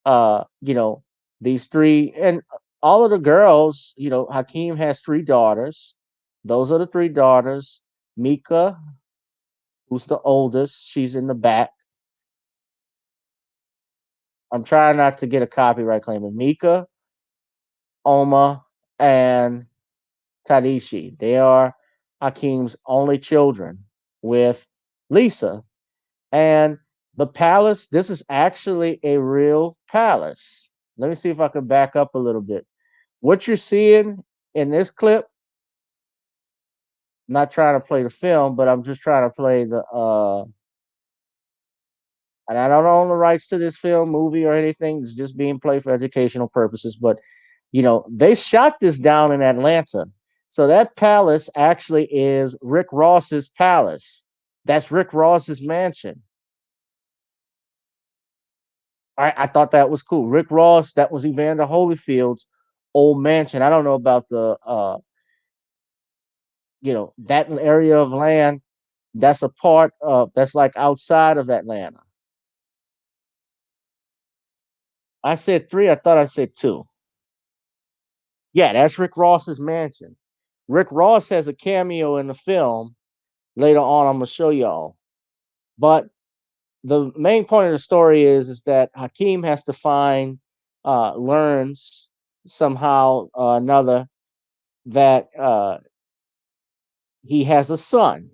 [SPEAKER 3] You know, these three and all of the girls, you know, Hakeem has three daughters. Those are the three daughters. Mika, who's the oldest, she's in the back. I'm trying not to get a copyright claim, but Mika, Oma, and Tadishi. They are Hakeem's only children with Lisa. And the palace, this is actually a real palace. Let me see if I can back up a little bit. What you're seeing in this clip, I'm not trying to play the film, but I'm just trying to play the and I don't own the rights to this film, movie, or anything. It's just being played for educational purposes. But you know, they shot this down in Atlanta. So that palace actually is Rick Ross's palace. That's Rick Ross's mansion. I thought that was cool. Rick Ross, that was Evander Holyfield's old mansion. I don't know about the you know, that area of land. That's a part of that's like outside of Atlanta. I said three, I thought I said two. Yeah, that's Rick Ross's mansion. Rick Ross has a cameo in the film later on. I'm gonna show y'all. But the main point of the story is that Hakeem has to find, learns somehow or another that he has a son.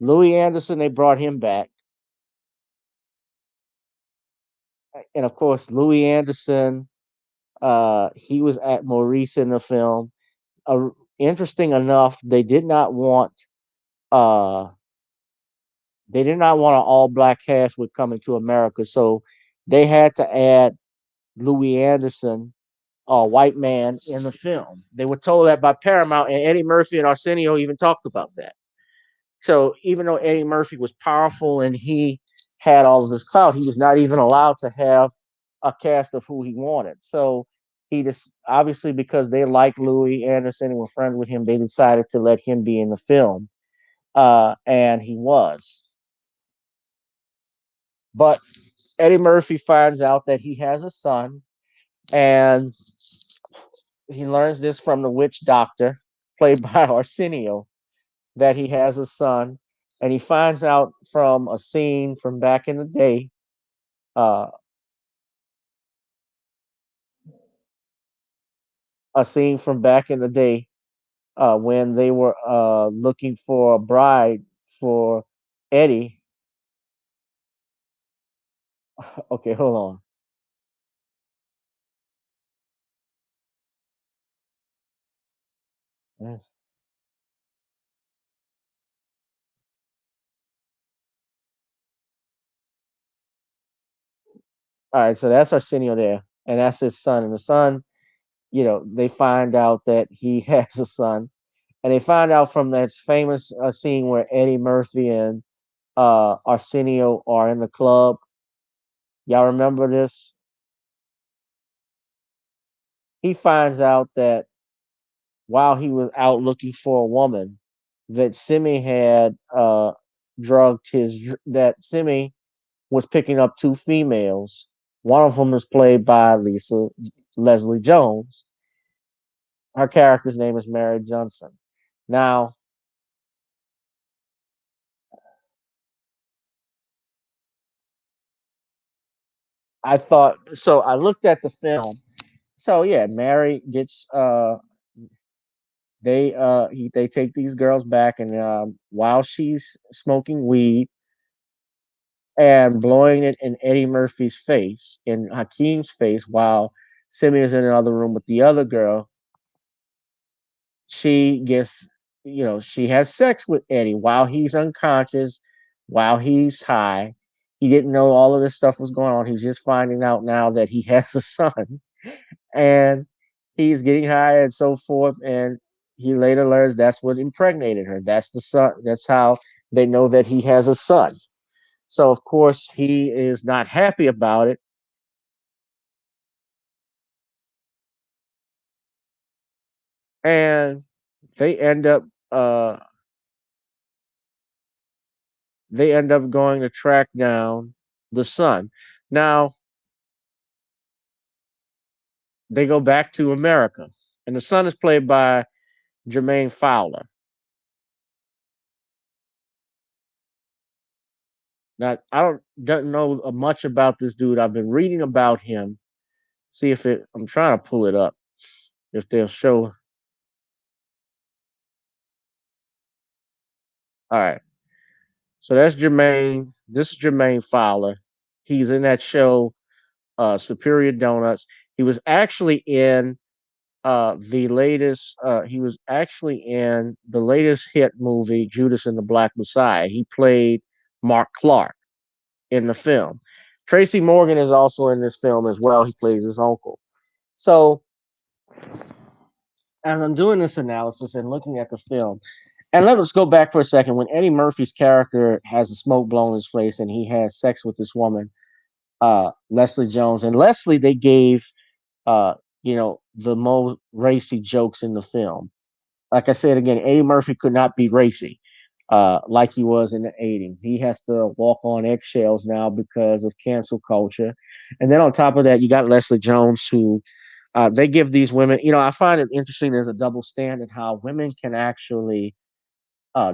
[SPEAKER 3] Louis Anderson, they brought him back. And of course, Louis Anderson, he was at Maurice in the film. Interesting enough, uh, they did not want an all black cast with Coming to America, so they had to add Louis Anderson, a white man, in the film. They were told that by Paramount, and Eddie Murphy and Arsenio even talked about that. So even though Eddie Murphy was powerful and he had all of this clout, he was not even allowed to have a cast of who he wanted. So he just obviously because they like Louis Anderson and were friends with him, they decided to let him be in the film, and he was. But Eddie Murphy finds out that he has a son, and he learns this from the witch doctor, played by Arsenio, that he has a son, and he finds out from a scene from back in the day, uh, a scene from back in the day when they were looking for a bride for Eddie. Okay, hold on. All right, so that's Arsenio there, and that's his son. And the son, they find out that he has a son, and they find out from that famous scene where Eddie Murphy and Arsenio are in the club. Y'all remember this? He finds out that while he was out looking for a woman, that Simi had drugged that Simi was picking up two females. One of them is played by Lisa Leslie Jones. Her character's name is Mary Johnson. Now, I thought so. I looked at the film. So yeah, Mary gets they take these girls back, and while she's smoking weed and blowing it in Eddie Murphy's face, in Hakeem's face, while Simeon's in another room with the other girl, she gets, she has sex with Eddie while he's unconscious, while he's high. He didn't know all of this stuff was going on. He's just finding out now that he has a son, and he's getting high and so forth. And he later learns that's what impregnated her. That's the son. That's how they know that he has a son. So of course he is not happy about it, and they end up uh they end up going to track down the son. Now they go back to America, and the son is played by Jermaine Fowler. Now I don't know much about this dude. I've been reading about him. See if it. I'm trying to pull it up. If they'll show. All right. So that's Jermaine. This is Jermaine Fowler. He's in that show, Superior Donuts. He was actually in the latest. He was actually in the latest hit movie, Judas and the Black Messiah. He played Mark Clark in the film. Tracy Morgan is also in this film as well. He plays his uncle. So as I'm doing this analysis and looking at the film, and let us go back for a second. When Eddie Murphy's character has the smoke blown in his face and he has sex with this woman, Leslie Jones, and Leslie, they gave the most racy jokes in the film. Like I said again, Eddie Murphy could not be racy like he was in the 80s. He has to walk on eggshells now because of cancel culture. And then on top of that, you got Leslie Jones, who they give these women, I find it interesting. There's a double standard how women can actually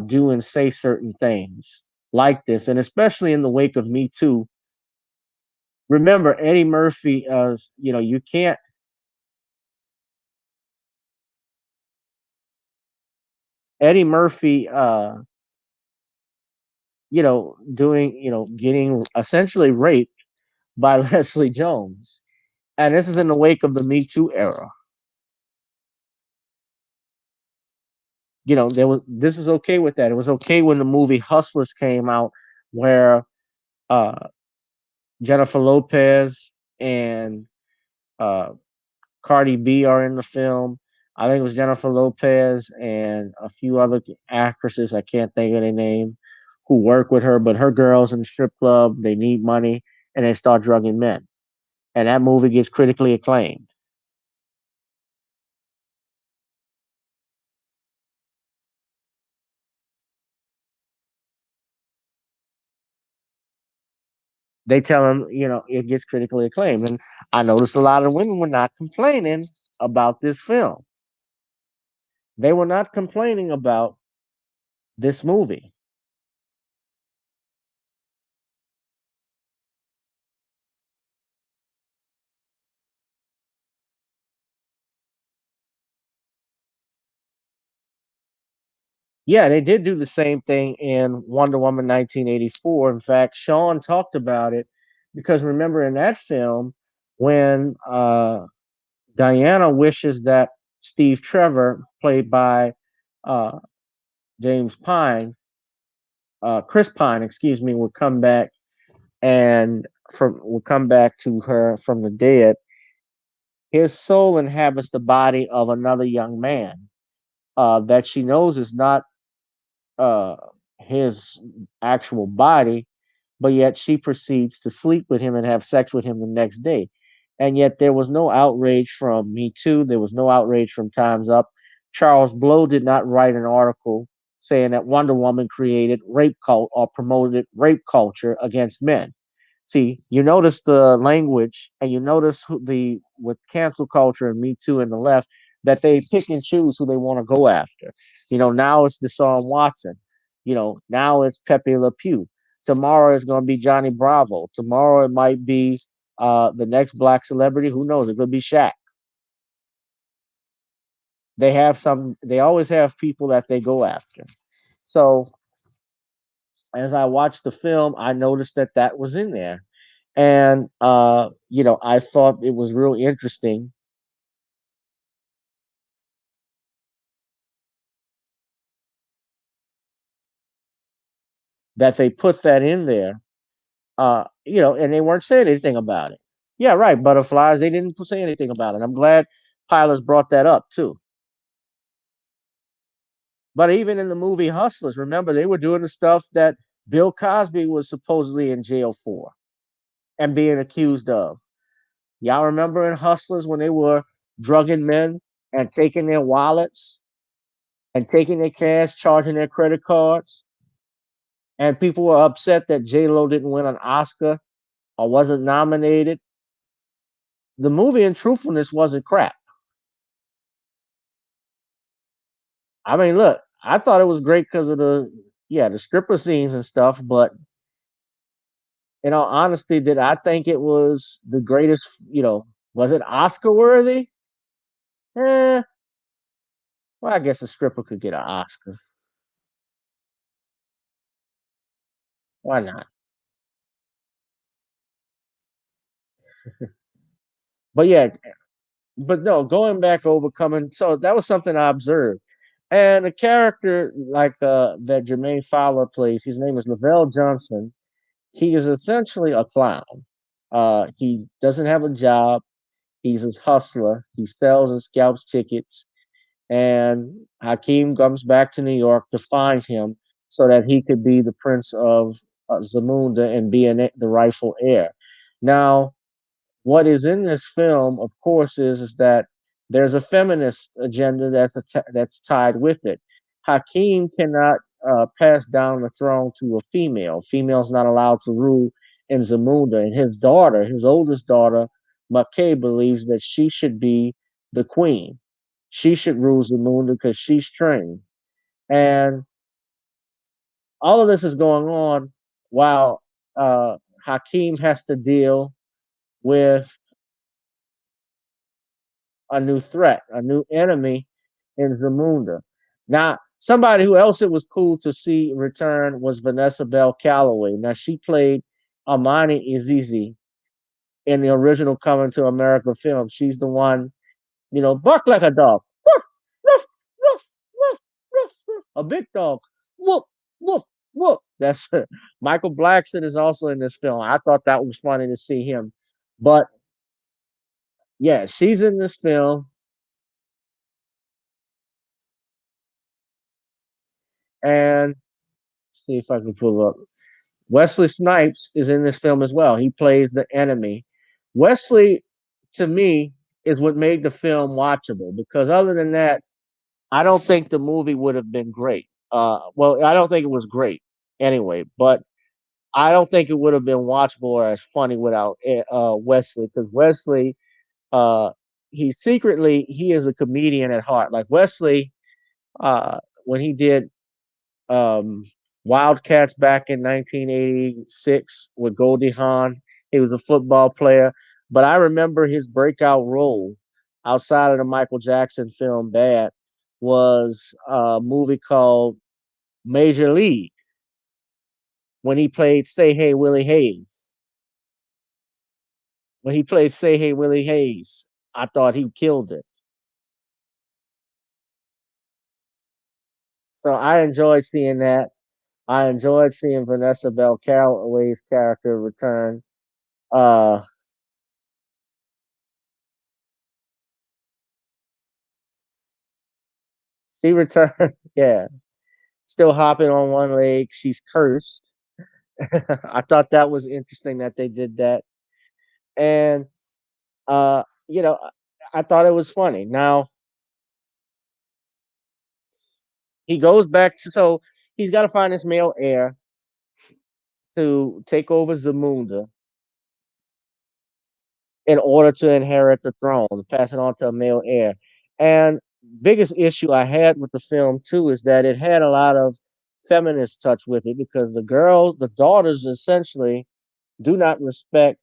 [SPEAKER 3] do and say certain things like this. And especially in the wake of Me Too. Remember, Eddie Murphy, you can't, Eddie Murphy, getting essentially raped by Leslie Jones. And this is in the wake of the Me Too era. This is okay with that. It was okay when the movie Hustlers came out, where uh, Jennifer Lopez and uh, Cardi B are in the film. I think it was Jennifer Lopez and a few other actresses. I can't think of their name who work with her, but her girls in the strip club, they need money and they start drugging men. And that movie gets critically acclaimed. they tell him, it gets critically acclaimed. And I noticed a lot of women were not complaining about this film. They were not complaining about this movie. Yeah, they did do the same thing in Wonder Woman 1984. In fact, Sean talked about it because remember in that film, when Diana wishes that Steve Trevor, played by uh, James Pine, Chris Pine, excuse me, would come back and will come back to her from the dead. His soul inhabits the body of another young man that she knows is not uh, his actual body, but yet she proceeds to sleep with him and have sex with him the next day. And yet there was no outrage from Me Too. There was no outrage from Time's Up. Charles Blow did not write an article saying that Wonder Woman created rape cult or promoted rape culture against men. See, you notice the language, and you notice the with cancel culture and Me Too and the left that they pick and choose who they want to go after. Now it's Deshaun Watson. Now it's Pepe Le Pew. Tomorrow it's going to be Johnny Bravo. Tomorrow it might be the next black celebrity. Who knows? It could be Shaq. They have some. They always have people that they go after. So as I watched the film, I noticed that that was in there. And I thought it was real interesting that they put that in there. And they weren't saying anything about it. Yeah, right. Butterflies. They didn't say anything about it. I'm glad Pilots brought that up too. But even in the movie Hustlers, remember they were doing the stuff that Bill Cosby was supposedly in jail for and being accused of. Y'all remember in Hustlers when they were drugging men and taking their wallets and taking their cash, charging their credit cards? And people were upset that J Lo didn't win an Oscar or wasn't nominated. The movie, in truthfulness, wasn't crap. I mean, look, I thought it was great because of the stripper scenes and stuff. But in all honesty, did I think it was the greatest? Was it Oscar worthy? Eh, well, I guess a stripper could get an Oscar. Why not? But yeah, but no, going back overcoming. So that was something I observed. And a character like that Jermaine Fowler plays, his name is Lavelle Johnson. He is essentially a clown. He doesn't have a job. He's a hustler. He sells and scalps tickets. And Hakeem comes back to New York to find him so that he could be the prince of Zamunda and be the rightful heir. Now, what is in this film, of course, is that there's a feminist agenda that's tied with it. Hakeem cannot pass down the throne to a female. Female's not allowed to rule in Zamunda, and his daughter, his oldest daughter, Makay, believes that she should be the queen. She should rule Zamunda because she's trained. And all of this is going on while Hakeem has to deal with a new threat, a new enemy in Zamunda. Now, somebody who else it was cool to see return was Vanessa Bell Calloway. Now, she played Amani Izizi in the original Coming to America film. She's the one, bark like a dog. Woof, woof, woof, woof, woof, woof. A big dog. Woof, woof, woof. That's her. Michael Blackson is also in this film. I thought that was funny to see him. But yeah, she's in this film. And see if I can pull up. Wesley Snipes is in this film as well. He plays the enemy. Wesley, to me, is what made the film watchable because other than that, I don't think the movie would have been great. Well, I don't think it was great anyway. But I don't think it would have been watchable or as funny without Wesley, because Wesley, uh, he is a comedian at heart. Like Wesley, when he did um, Wildcats back in 1986 with Goldie Hawn. He was a football player, but I remember his breakout role outside of the Michael Jackson film Bad was a movie called Major League when he played Say Hey Willie Hayes. When he played Say Hey Willie Hayes, I thought he killed it. So I enjoyed seeing that. I enjoyed seeing Vanessa Bell Calloway's character return. Uh, she returned, yeah, still hopping on one leg. She's cursed. I thought that was interesting that they did that, and you know, I thought it was funny. Now he goes back to so he's got to find his male heir to take over Zamunda in order to inherit the throne, pass it on to a male heir. And biggest issue I had with the film too is that it had a lot of feminist touch with it because the daughters essentially do not respect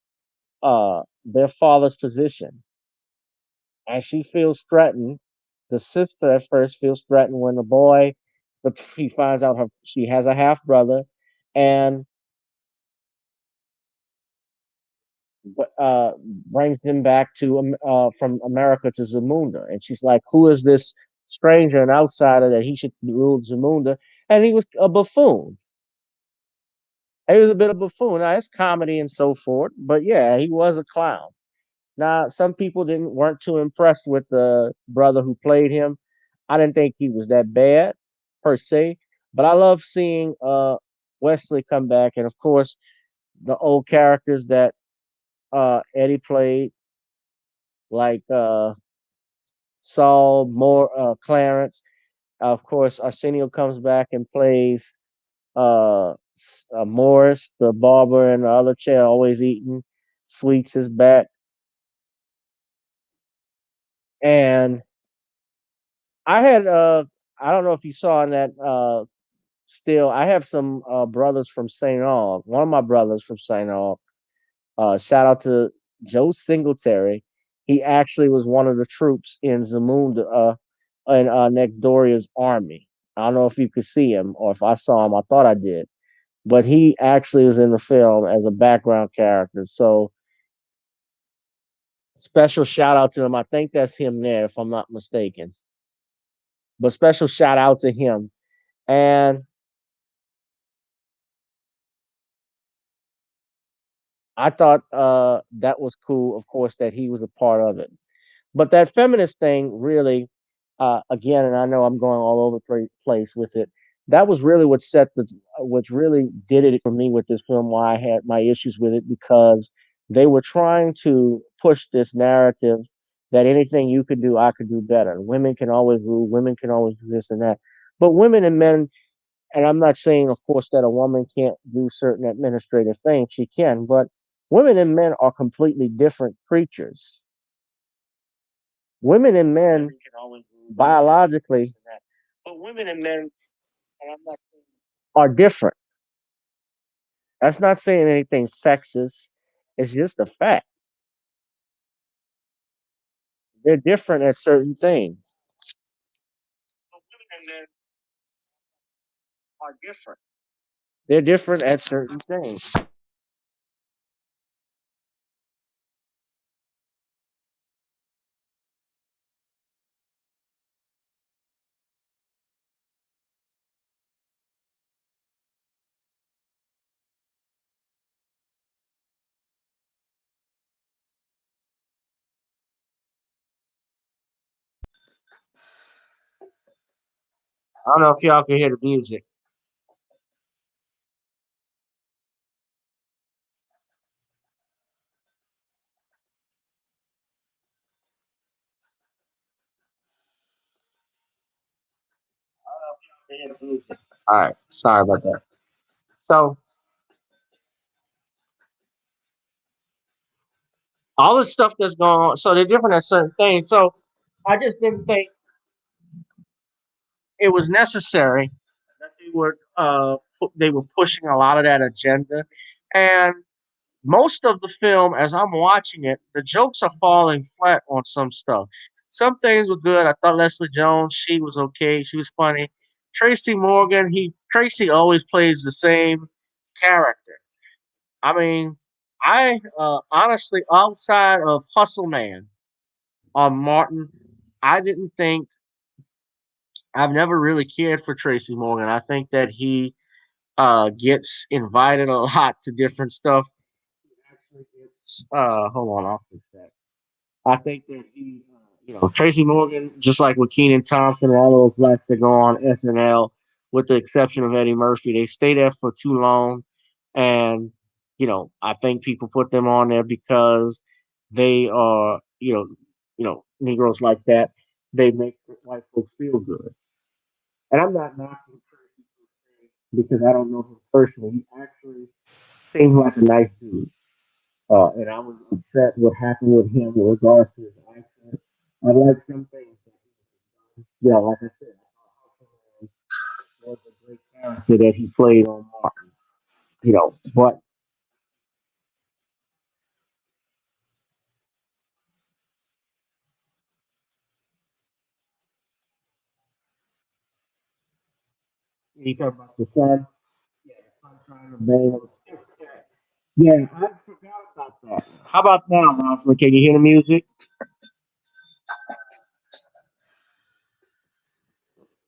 [SPEAKER 3] their father's position. And she feels threatened. The sister at first feels threatened when he finds out she has a half brother, and brings him back to from America to Zamunda, and she's like, "Who is this stranger and outsider that he should rule Zamunda?" And he was a buffoon. He was a bit of a buffoon. Now, it's comedy and so forth, but yeah, he was a clown. Now, some people didn't weren't too impressed with the brother who played him. I didn't think he was that bad per se, but I love seeing Wesley come back, and of course the old characters that Eddie played, like Saul, more Clarence. Of course, Arsenio comes back and plays Morris, the barber in the other chair, always eating. Sweets is back, and I had I don't know if you saw in that still I have some brothers from St. Aug. One of my brothers from St. Aug. Shout out to Joe Singletary. He actually was one of the troops in Zamunda in Next Doria's army. I don't know if you could see him or if I saw him. I thought I did. But he actually was in the film as a background character. So special shout out to him. I think that's him there, if I'm not mistaken. But special shout out to him. And I thought that was cool, of course, that he was a part of it. But that feminist thing really, again, and I know I'm going all over the place with it. That was really what really did it for me with this film. Why I had my issues with it because they were trying to push this narrative that anything you could do, I could do better. Women can always rule. Women can always do this and that. But women and men, and I'm not saying, of course, that a woman can't do certain administrative things. She can, but women and men are completely different creatures. Women and men biologically are different. That's not saying anything sexist. It's just a fact. They're different at certain things. They're different at certain things. I don't know if y'all can hear the music. All right, sorry about that. So all the stuff that's going on. So they're different at certain things. So I just didn't think it was necessary that they were pushing a lot of that agenda, and most of the film, as I'm watching it, the jokes are falling flat on some stuff. Some things were good. I thought Leslie Jones, she was okay. She was funny. Tracy Morgan, Tracy always plays the same character. I mean, I honestly, outside of Hustle Man on Martin, I didn't think I've never really cared for Tracy Morgan. I think that he gets invited a lot to different stuff. He actually gets hold on, I'll fix that. I think that Tracy Morgan, just like with Keenan Thompson and all those blacks that go on SNL, with the exception of Eddie Murphy, they stay there for too long. And, I think people put them on there because they are, Negroes like that. They make white folks feel good. And I'm not knocking Tracy because I don't know him personally. He actually seems like a nice dude. And I was upset what happened with him with regards to his accent. I like some things that like I said, I thought was a great character that he played on Martin. But he talked about the sun. Yeah, the sun trying to bang. Yeah, I forgot about that. How about now, Rosalind? Can you hear the music?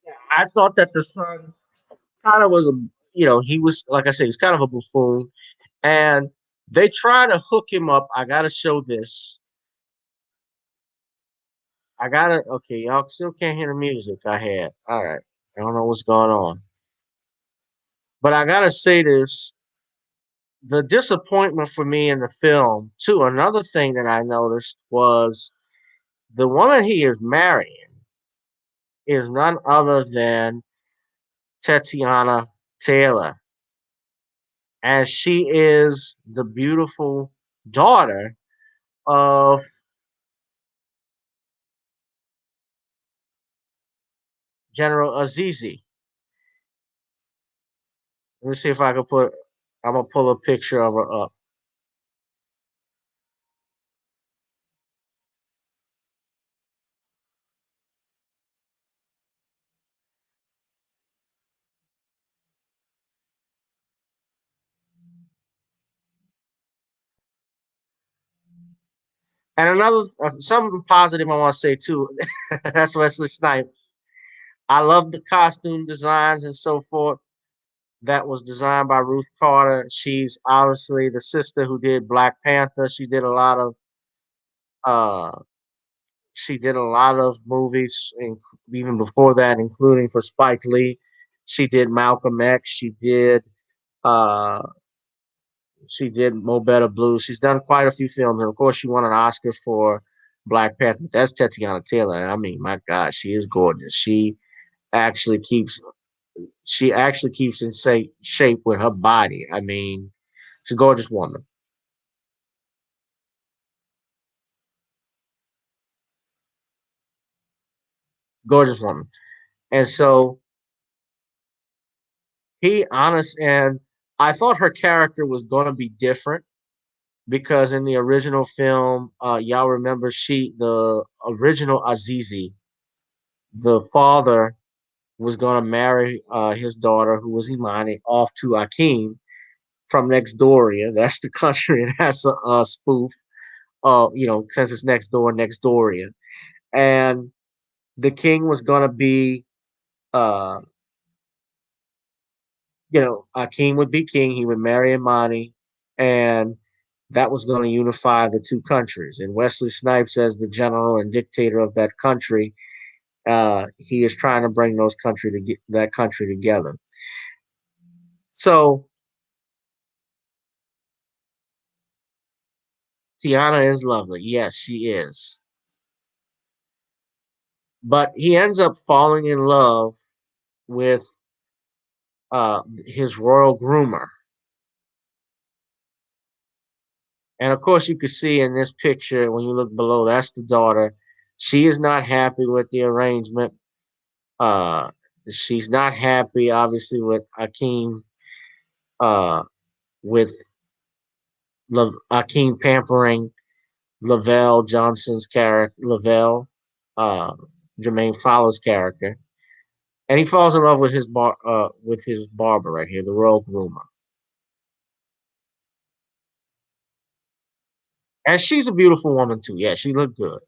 [SPEAKER 3] Yeah, I thought that the sun kind of was he was, like I said, he's kind of a buffoon. And they try to hook him up. I got to show this. I got to, okay, y'all still can't hear the music I had. All right. I don't know what's going on. But I got to say this, the disappointment for me in the film, too, another thing that I noticed was the woman he is marrying is none other than Tatiana Taylor. And she is the beautiful daughter of General Azizi. Let me see if I can I'm going to pull a picture of her up. And another something positive I want to say too. That's Wesley Snipes. I love the costume designs and so forth. That was designed by Ruth Carter. She's obviously the sister who did Black Panther. Uh, she did a lot of movies, even before that, including for Spike Lee. She did Malcolm X. Uh, she did Mo Better Blues. She's done quite a few films, and of course, she won an Oscar for Black Panther. That's Tatiana Taylor. And I mean, my God, she is gorgeous. Actually keeps she actually keeps in shape with her body. I mean, she's a gorgeous woman. Gorgeous woman. And so and I thought her character was going to be different because in the original film, y'all remember the original Azizi, the father was going to marry his daughter, who was Imani, off to Akeem from Nextdoria. That's the country, and that's a spoof. Since it's Nextdoria, and the king was going to be, uh, Akeem would be king. He would marry Imani, and that was going to unify the two countries. And Wesley Snipes, as the general and dictator of that country, he is trying to bring that country together. So Tiana is lovely. Yes, she is. But he ends up falling in love with his royal groomer. And of course, you can see in this picture when you look below, that's the daughter. She is not happy with the arrangement. Uh, she's not happy, obviously, with Akeem, uh, with Akeem pampering Lavelle Johnson's character, uh, Jermaine Fowler's character, and he falls in love with with his barber right here, the royal groomer, and she's a beautiful woman too. Yeah, she looked good.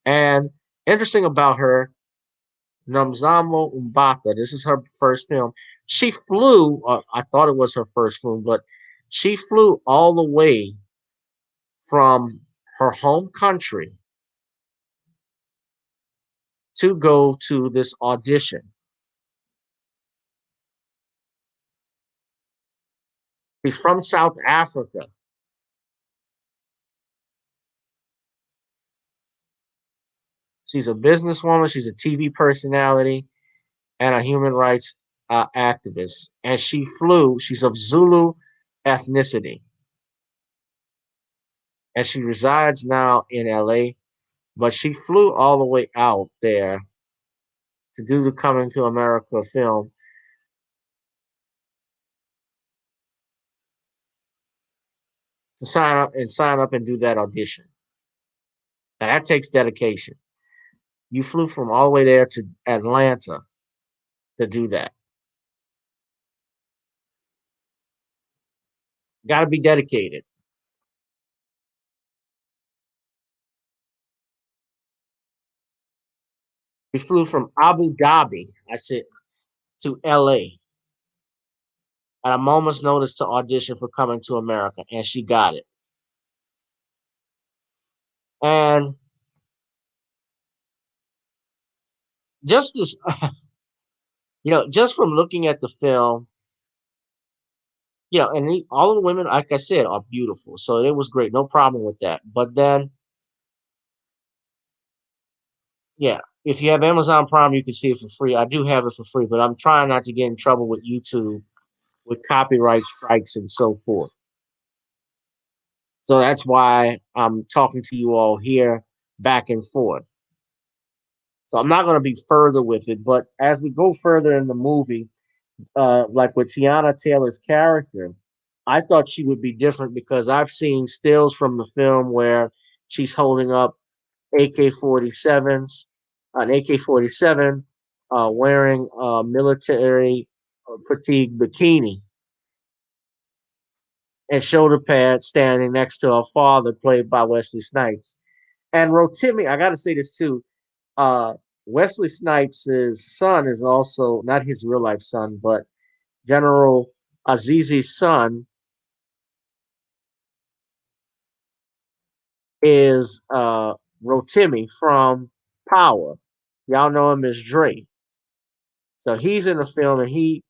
[SPEAKER 3] And interesting about her, Nomzamo Umbata. This is her first film. She flew. I thought it was her first film, but she flew all the way from her home country to go to this audition. She's from South Africa. She's a businesswoman. She's a TV personality and a human rights activist. And she flew. She's of Zulu ethnicity, and she resides now in LA. But she flew all the way out there to do the Coming to America film to sign up and do that audition. Now that takes dedication. You flew from all the way there to Atlanta to do that. Got to be dedicated. We flew from Abu Dhabi, I said, to LA at a moment's notice to audition for Coming to America, and she got it. And just this, just from looking at the film, and all of the women, like I said, are beautiful. So it was great, no problem with that. But then, yeah, if you have Amazon Prime, you can see it for free. I do have it for free, but I'm trying not to get in trouble with YouTube with copyright strikes and so forth. So that's why I'm talking to you all here back and forth. So I'm not going to be further with it, but as we go further in the movie, like with Tiana Taylor's character, I thought she would be different because I've seen stills from the film where she's holding up AK-47s, an AK-47, wearing a military fatigue bikini and shoulder pads, standing next to her father, played by Wesley Snipes. And Rotimi, I got to say this too. Uh, Wesley Snipes' son is also not his real life son, but General Azizi's son is Rotimi from Power. Y'all know him as Dre. So he's in the film, and he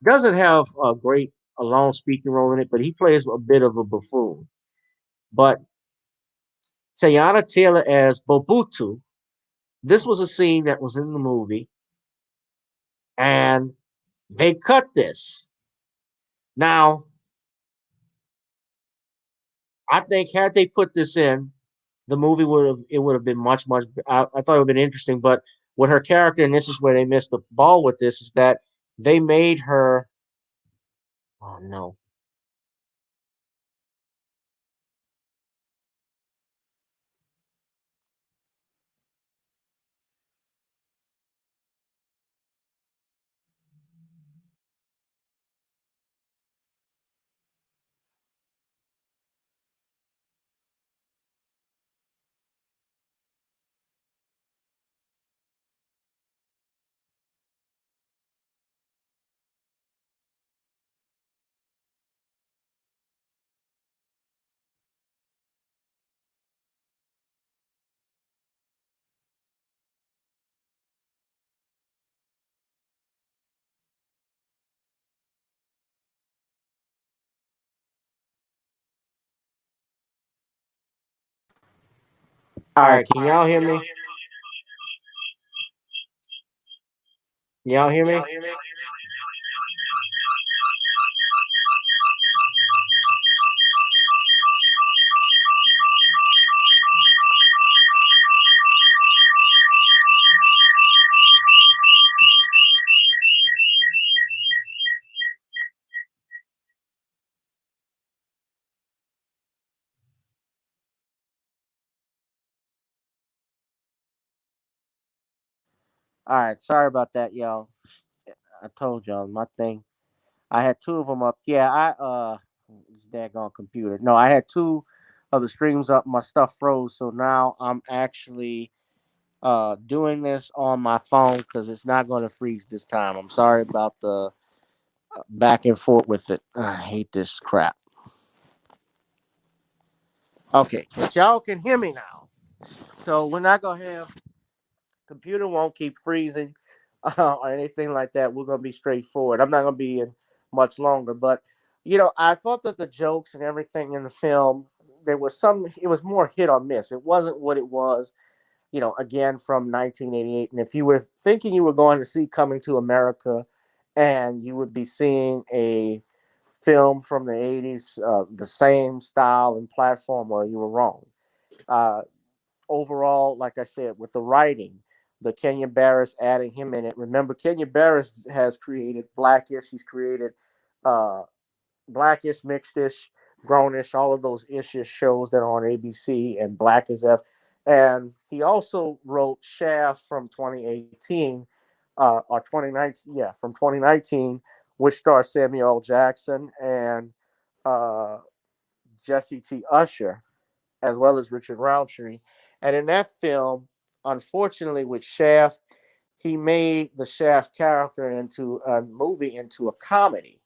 [SPEAKER 3] doesn't have a long speaking role in it, but he plays a bit of a buffoon. But Teyana Taylor as Bobutu, this was a scene that was in the movie, and they cut this. Now, I think had they put this in, the movie would have been much. I thought it would have been interesting, but with her character, and this is where they missed the ball with this, is that they made her. Oh no! All right, can y'all hear me? Y'all hear me? All right, sorry about that, y'all. I told y'all my thing. I had two of them up. Yeah, this daggone computer. No, I had two of the streams up. My stuff froze, so now I'm actually doing this on my phone because it's not going to freeze this time. I'm sorry about the back and forth with it. I hate this crap. Okay, but y'all can hear me now. So we're not gonna have computer won't keep freezing or anything like that. We're gonna be straightforward. I'm not gonna be in much longer, but I thought that the jokes and everything in the film, there was some. It was more hit or miss. It wasn't what it was. Again from 1988. And if you were thinking you were going to see Coming to America, and you would be seeing a film from the 80s, the same style and platform, well, you were wrong. Uh, Overall, like I said, with the writing, the Kenya Barris adding him in it. Remember, Kenya Barris has created Blackish. He's created uh, Blackish, Mixedish, Grownish, all of those ishish shows that are on ABC and Black as F. And he also wrote Shaft from 2018 or 2019. Yeah, from 2019, which stars Samuel L. Jackson and uh, Jesse T. Usher, as well as Richard Roundtree. And in that film, unfortunately, with Shaft, he made the Shaft character into a movie, into a comedy,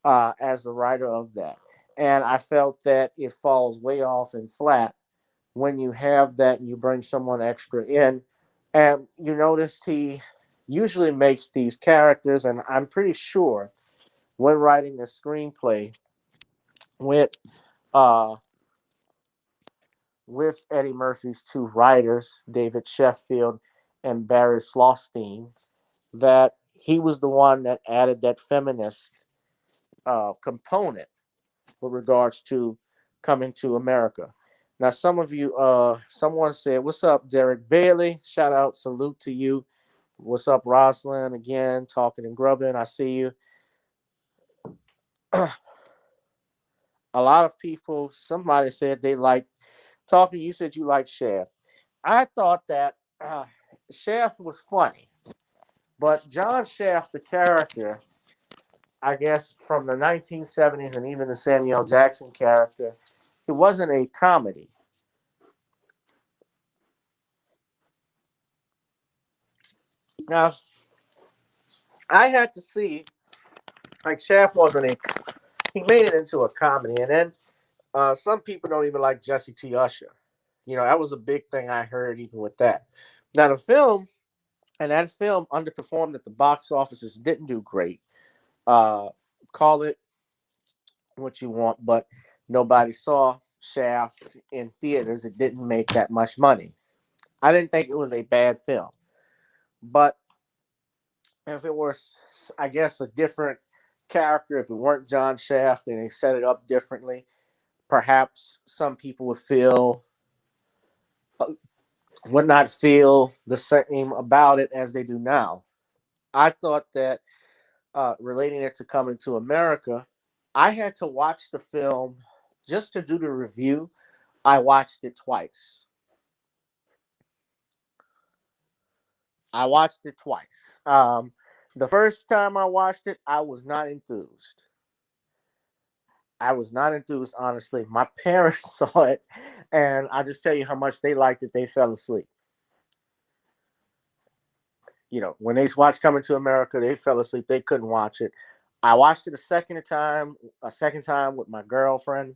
[SPEAKER 3] as the writer of that. And I felt that it falls way off and flat when you have that and you bring someone extra in. And you notice he usually makes these characters, and I'm pretty sure when writing the screenplay with uh, Eddie Murphy's two writers, David Sheffield and Barry Slaustein, that he was the one that added that feminist component with regards to Coming to America. Now, some of you, someone said, "What's up, Derek Bailey? Shout out, salute to you. What's up, Rosalind? Again, talking and grubbing. I see you." A lot of people, somebody said they liked talking. You said you liked Shaft. I thought that Shaft was funny, but John Shaft, the character, I guess from the 1970s and even the Samuel Jackson character, it wasn't a comedy. Now, I had to see, like, Shaft wasn't a, he made it into a comedy. And then some people don't even like Jesse T. Usher. That was a big thing I heard even with that. Now, the film, and that film underperformed at the box offices, didn't do great. Uh, Call it what you want, but nobody saw Shaft in theaters. It didn't make that much money. I didn't think it was a bad film, but if it was, I guess, a different character, if it weren't John Shaft and they set it up differently, perhaps some people would not feel the same about it as they do now. I thought that relating it to Coming to America, I had to watch the film just to do the review. I watched it twice. The first time I watched it, I was not enthused. Honestly. My parents saw it, and I just tell you how much they liked it. They fell asleep. When they watched Coming to America, they fell asleep. They couldn't watch it. I watched it a second time with my girlfriend.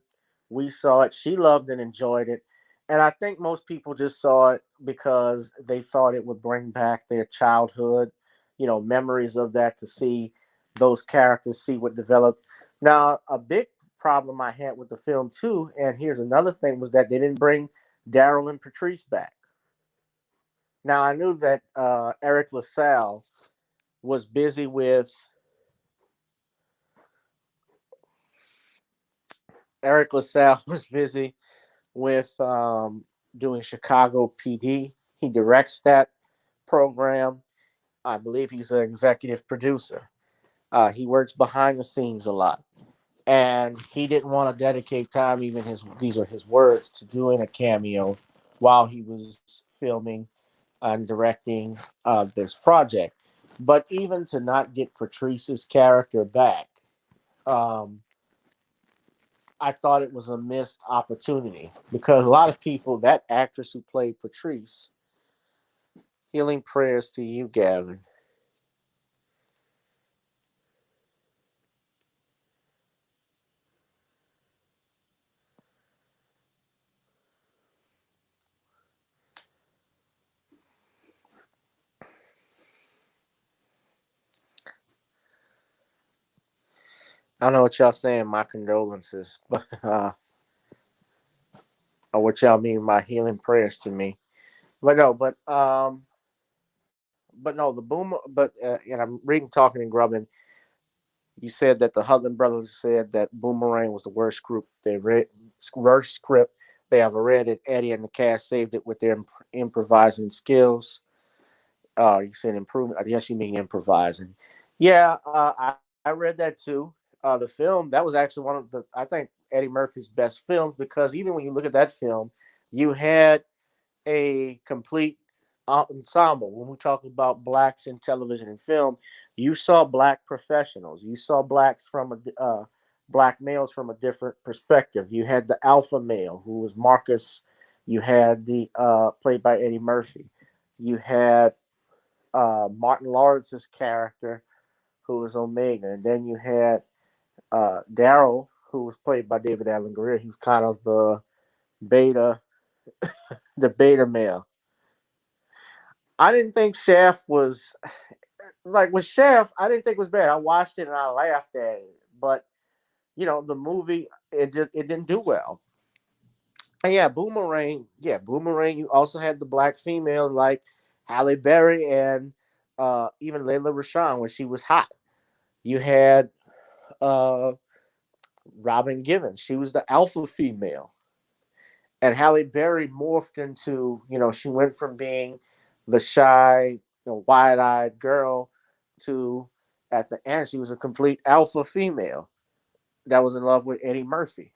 [SPEAKER 3] We saw it. She loved and enjoyed it. And I think most people just saw it because they thought it would bring back their childhood, memories of that, to see those characters, see what developed. Now, a big problem I had with the film too, and here's another thing, was that they didn't bring Daryl and Patrice back. Now, I knew that Eric LaSalle was busy with Eric LaSalle was busy with doing Chicago PD. He directs that program. I believe he's an executive producer. He works behind the scenes a lot, and he didn't want to dedicate time, these are his words, to doing a cameo while he was filming on directing this project. But even to not get Patrice's character back, um, I thought it was a missed opportunity because a lot of people, that actress who played Patrice, healing prayers to you, Gavin. I don't know what y'all saying, my condolences, but or what y'all mean by healing prayers to me. But no, the boomer. But and I'm reading, talking, and grubbing. You said that the Hudlin brothers said that Boomerang was the worst script they read, worst script they ever read. And Eddie and the cast saved it with their improvising skills. You said improving. I guess you mean improvising. Yeah, I read that too. The film, that was actually one of the, I think, Eddie Murphy's best films, because even when you look at that film, you had a complete ensemble. When we talk about blacks in television and film, you saw black professionals. You saw black males from a different perspective. You had the alpha male, who was Marcus. You had the played by Eddie Murphy. You had Martin Lawrence's character, who was Omega, and then you had Daryl, who was played by David Allen Greer. He was kind of beta, the beta male. I didn't think Shaft was like with Shaft. I didn't think it was bad. I watched it and I laughed at it, but the movie, it didn't do well. And yeah, Boomerang. Yeah, Boomerang. You also had the black females like Halle Berry and even Layla Rashawn when she was hot. You had uh, Robin Givens. She was the alpha female. And Halle Berry morphed into, she went from being the shy, wide-eyed girl to, at the end, she was a complete alpha female that was in love with Eddie Murphy.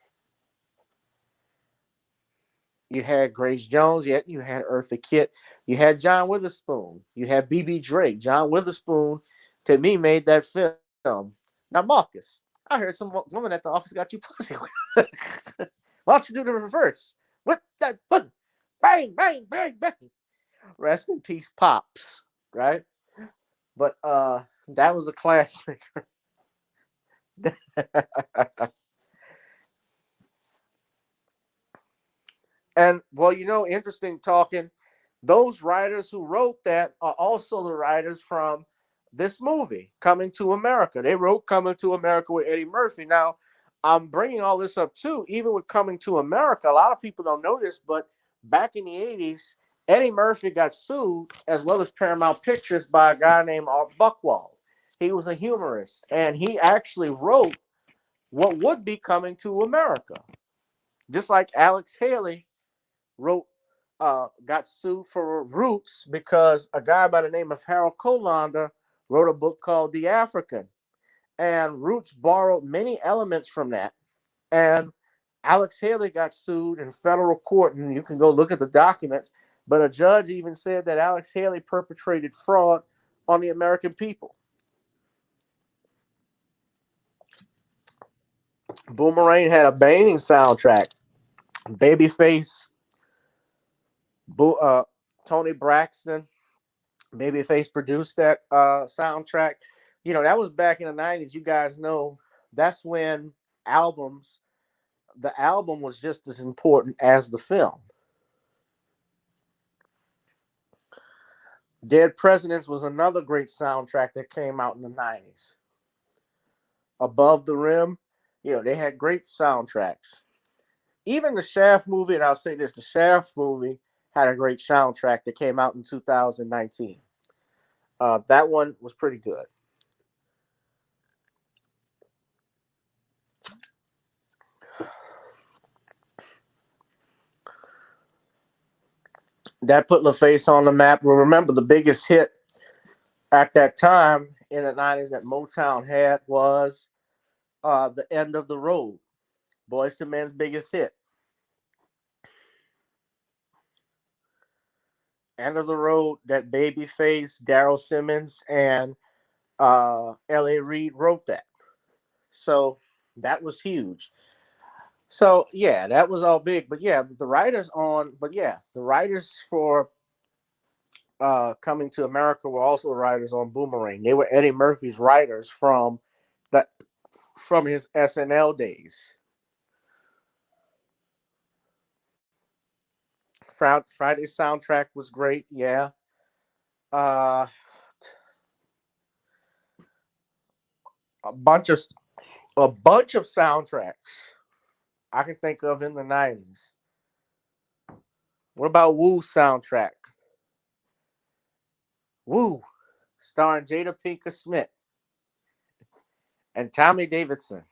[SPEAKER 3] You had Grace Jones, yet you had Eartha Kitt, you had John Witherspoon, you had B.B. Drake. John Witherspoon, to me, made that film. Now, Marcus, I heard some woman at the office got you pussy. Why don't you do the reverse? Whip that pussy. Bang, bang, bang, bang. Rest in peace, Pops. Right? But that was a classic. And well, interesting talking. Those writers who wrote that are also the writers from this movie, Coming to America. They wrote Coming to America with Eddie Murphy. Now, I'm bringing all this up too. Even with Coming to America, a lot of people don't know this, but back in the 80s, Eddie Murphy got sued, as well as Paramount Pictures, by a guy named Art Buchwald. He was a humorist, and he actually wrote what would be Coming to America. Just like Alex Haley wrote, got sued for Roots because a guy by the name of Harold Colander wrote a book called The African. And Roots borrowed many elements from that. And Alex Haley got sued in federal court, and you can go look at the documents. But a judge even said that Alex Haley perpetrated fraud on the American people. Boomerang had a banging soundtrack. Babyface, Tony Braxton, Babyface produced that soundtrack. That was back in the 90s. You guys know that's when the album was just as important as the film. Dead Presidents was another great soundtrack that came out in the 90s. Above the Rim, they had great soundtracks. Even the Shaft movie, and I'll say this, the Shaft movie had a great soundtrack that came out in 2019. That one was pretty good. That put LaFace on the map. Well, remember, the biggest hit at that time in the 90s that Motown had was The End of the Road, Boyz II Men's biggest hit. End of the Road that Babyface, Daryl Simmons, and L.A. Reid wrote that. So that was huge. So yeah, that was all big. But yeah, the writers for Coming to America were also writers on Boomerang. They were Eddie Murphy's writers the from his SNL days. Friday's soundtrack was great. Yeah. Uh, a bunch of soundtracks I can think of in the 90s. What about Woo soundtrack? Woo, starring Jada Pinkett Smith and Tommy Davidson.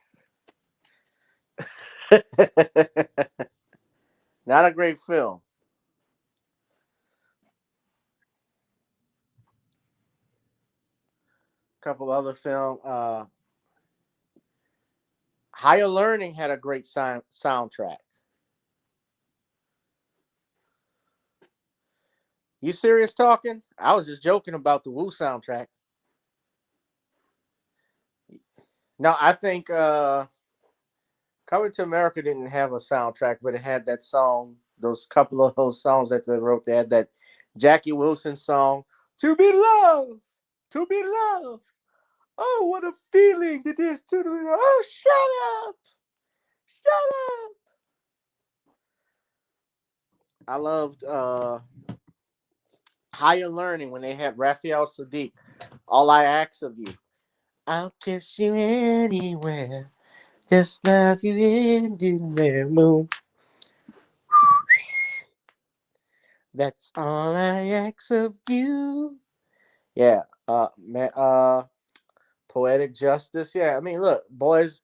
[SPEAKER 3] Not a great film. Couple other film. Higher Learning had a great soundtrack. You serious talking? I was just joking about the Woo soundtrack. No, I think Coming to America didn't have a soundtrack, but it had that song, those couple of those songs that they wrote. They had that Jackie Wilson song, To Be Loved, To Be Loved. Oh, what a feeling it is to be. Oh, shut up. Shut up. I loved Higher Learning when they had Raphael Sadiq. All I Ask of You. I'll kiss you anywhere. Just love you in the moon. That's all I ask of you. Yeah. Poetic Justice. Yeah. I mean, look, boys,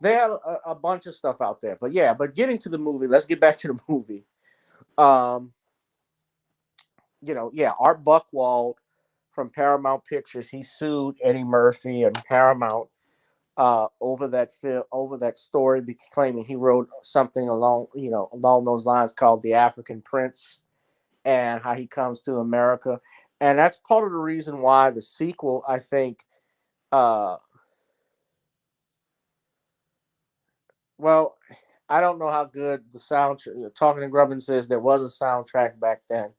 [SPEAKER 3] they had a bunch of stuff out there. But yeah, getting to the movie, let's get back to the movie. Um, Art Buchwald from Paramount Pictures, he sued Eddie Murphy and Paramount over that story, claiming he wrote something along those lines called The African Prince, and how he comes to America. And that's part of the reason why the sequel, I think, well, I don't know how good the soundtrack. Talking to Grubbin says there was a soundtrack back then.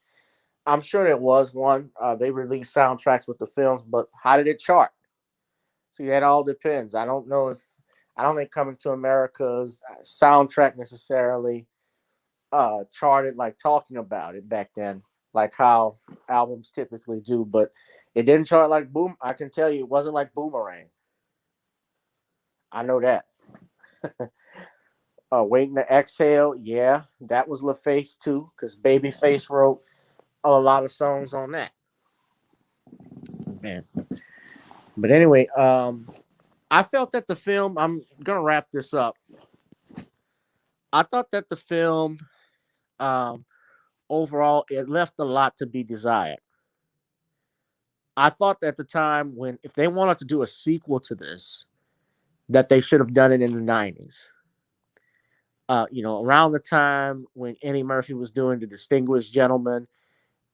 [SPEAKER 3] I'm sure there was one. They released soundtracks with the films, but how did it chart? See, that all depends. I don't think Coming to America's soundtrack necessarily charted like talking about it back then, like how albums typically do. But it didn't chart like Boom. I can tell you, it wasn't like Boomerang. I know that. Waiting to Exhale, yeah, that was LaFace too, because Babyface wrote a lot of songs on that. Man. But anyway, I felt that the film, I'm gonna wrap this up. I thought that the film, um, overall, it left a lot to be desired. I thought at the time when, if they wanted to do a sequel to this, that they should have done it in the 90s. Around the time when Eddie Murphy was doing The Distinguished Gentleman,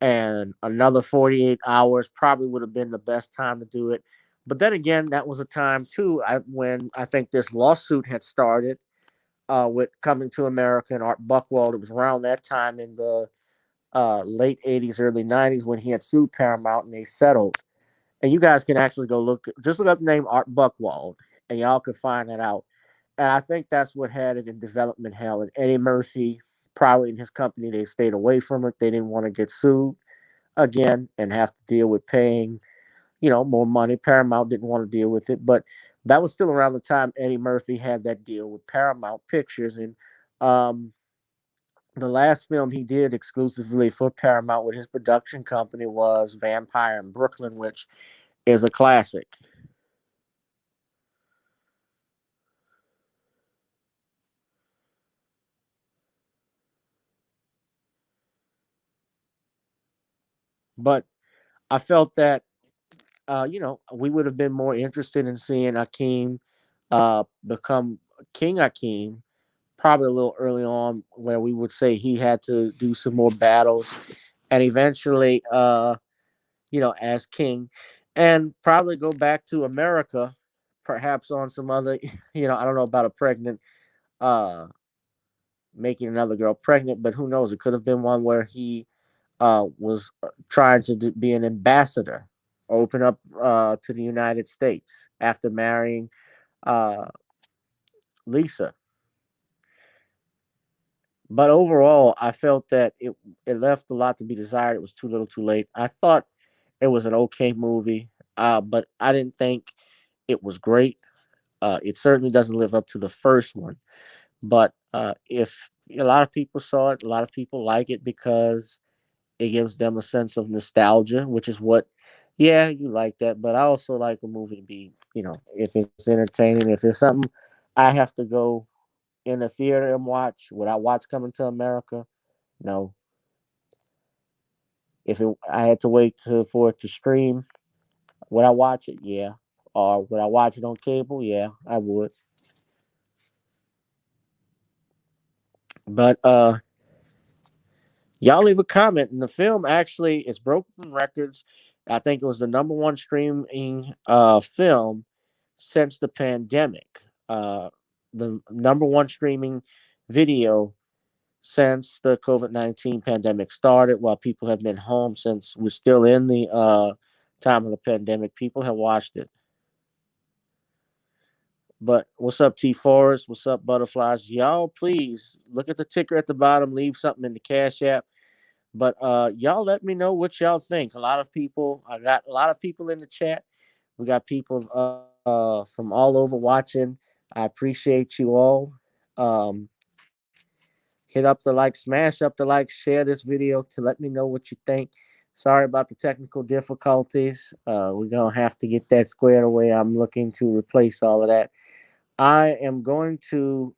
[SPEAKER 3] and another 48 hours probably would have been the best time to do it. But then again, that was a time too when I think this lawsuit had started with Coming to America and Art Buchwald. It was around that time in the late 80s, early 90s when he had sued Paramount and they settled. And you guys can actually look up the name Art Buchwald and y'all could find that out. And I think that's what had it in development hell. And Eddie Murphy, probably in his company, they stayed away from it. They didn't want to get sued again and have to deal with paying, more money. Paramount didn't want to deal with it, but that was still around the time Eddie Murphy had that deal with Paramount Pictures. And the last film he did exclusively for Paramount with his production company was Vampire in Brooklyn, which is a classic. But I felt that we would have been more interested in seeing Akeem become King Akeem probably a little early on, where we would say he had to do some more battles and eventually, as king, and probably go back to America, perhaps on some other, I don't know about a pregnant, uh, making another girl pregnant, but who knows? It could have been one where he was trying to be an ambassador, open up to the United States after marrying uh, Lisa. But overall, I felt that it left a lot to be desired. It was too little, too late. I thought it was an okay movie, but I didn't think it was great. It certainly doesn't live up to the first one. But if a lot of people saw it, a lot of people like it because it gives them a sense of nostalgia, which is what, yeah, you like that. But I also like a movie to be, if it's entertaining, if it's something I have to go in the theater and watch, would I watch Coming to America? No. If I had to wait for it to stream, would I watch it? Yeah. Or would I watch it on cable? Yeah, I would. But y'all leave a comment. And the film actually is broken records. I think it was the number one streaming film since the pandemic. The number one streaming video since the COVID-19 pandemic started, while people have been home since we're still in the time of the pandemic. People have watched it. But what's up, T Forest? What's up, Butterflies? Y'all, please look at the ticker at the bottom. Leave something in the Cash App. But y'all let me know what y'all think. I got a lot of people in the chat. We got people from all over watching. I appreciate you all. Um, Hit up the like, smash up the like, share this video to let me know what you think. Sorry about the technical difficulties. We're going to have to get that squared away. I'm looking to replace all of that. I am going to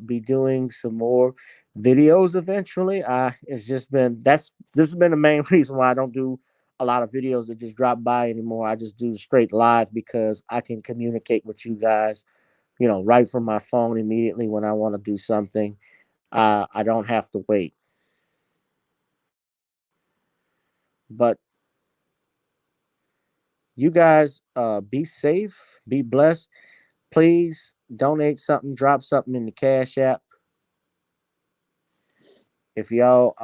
[SPEAKER 3] be doing some more videos eventually. It's just been this has been the main reason why I don't do a lot of videos that just drop by anymore. I just do straight live because I can communicate with you guys, right from my phone immediately when I want to do something. I don't have to wait. But you guys be safe, be blessed. Please donate something, drop something in the Cash App. If y'all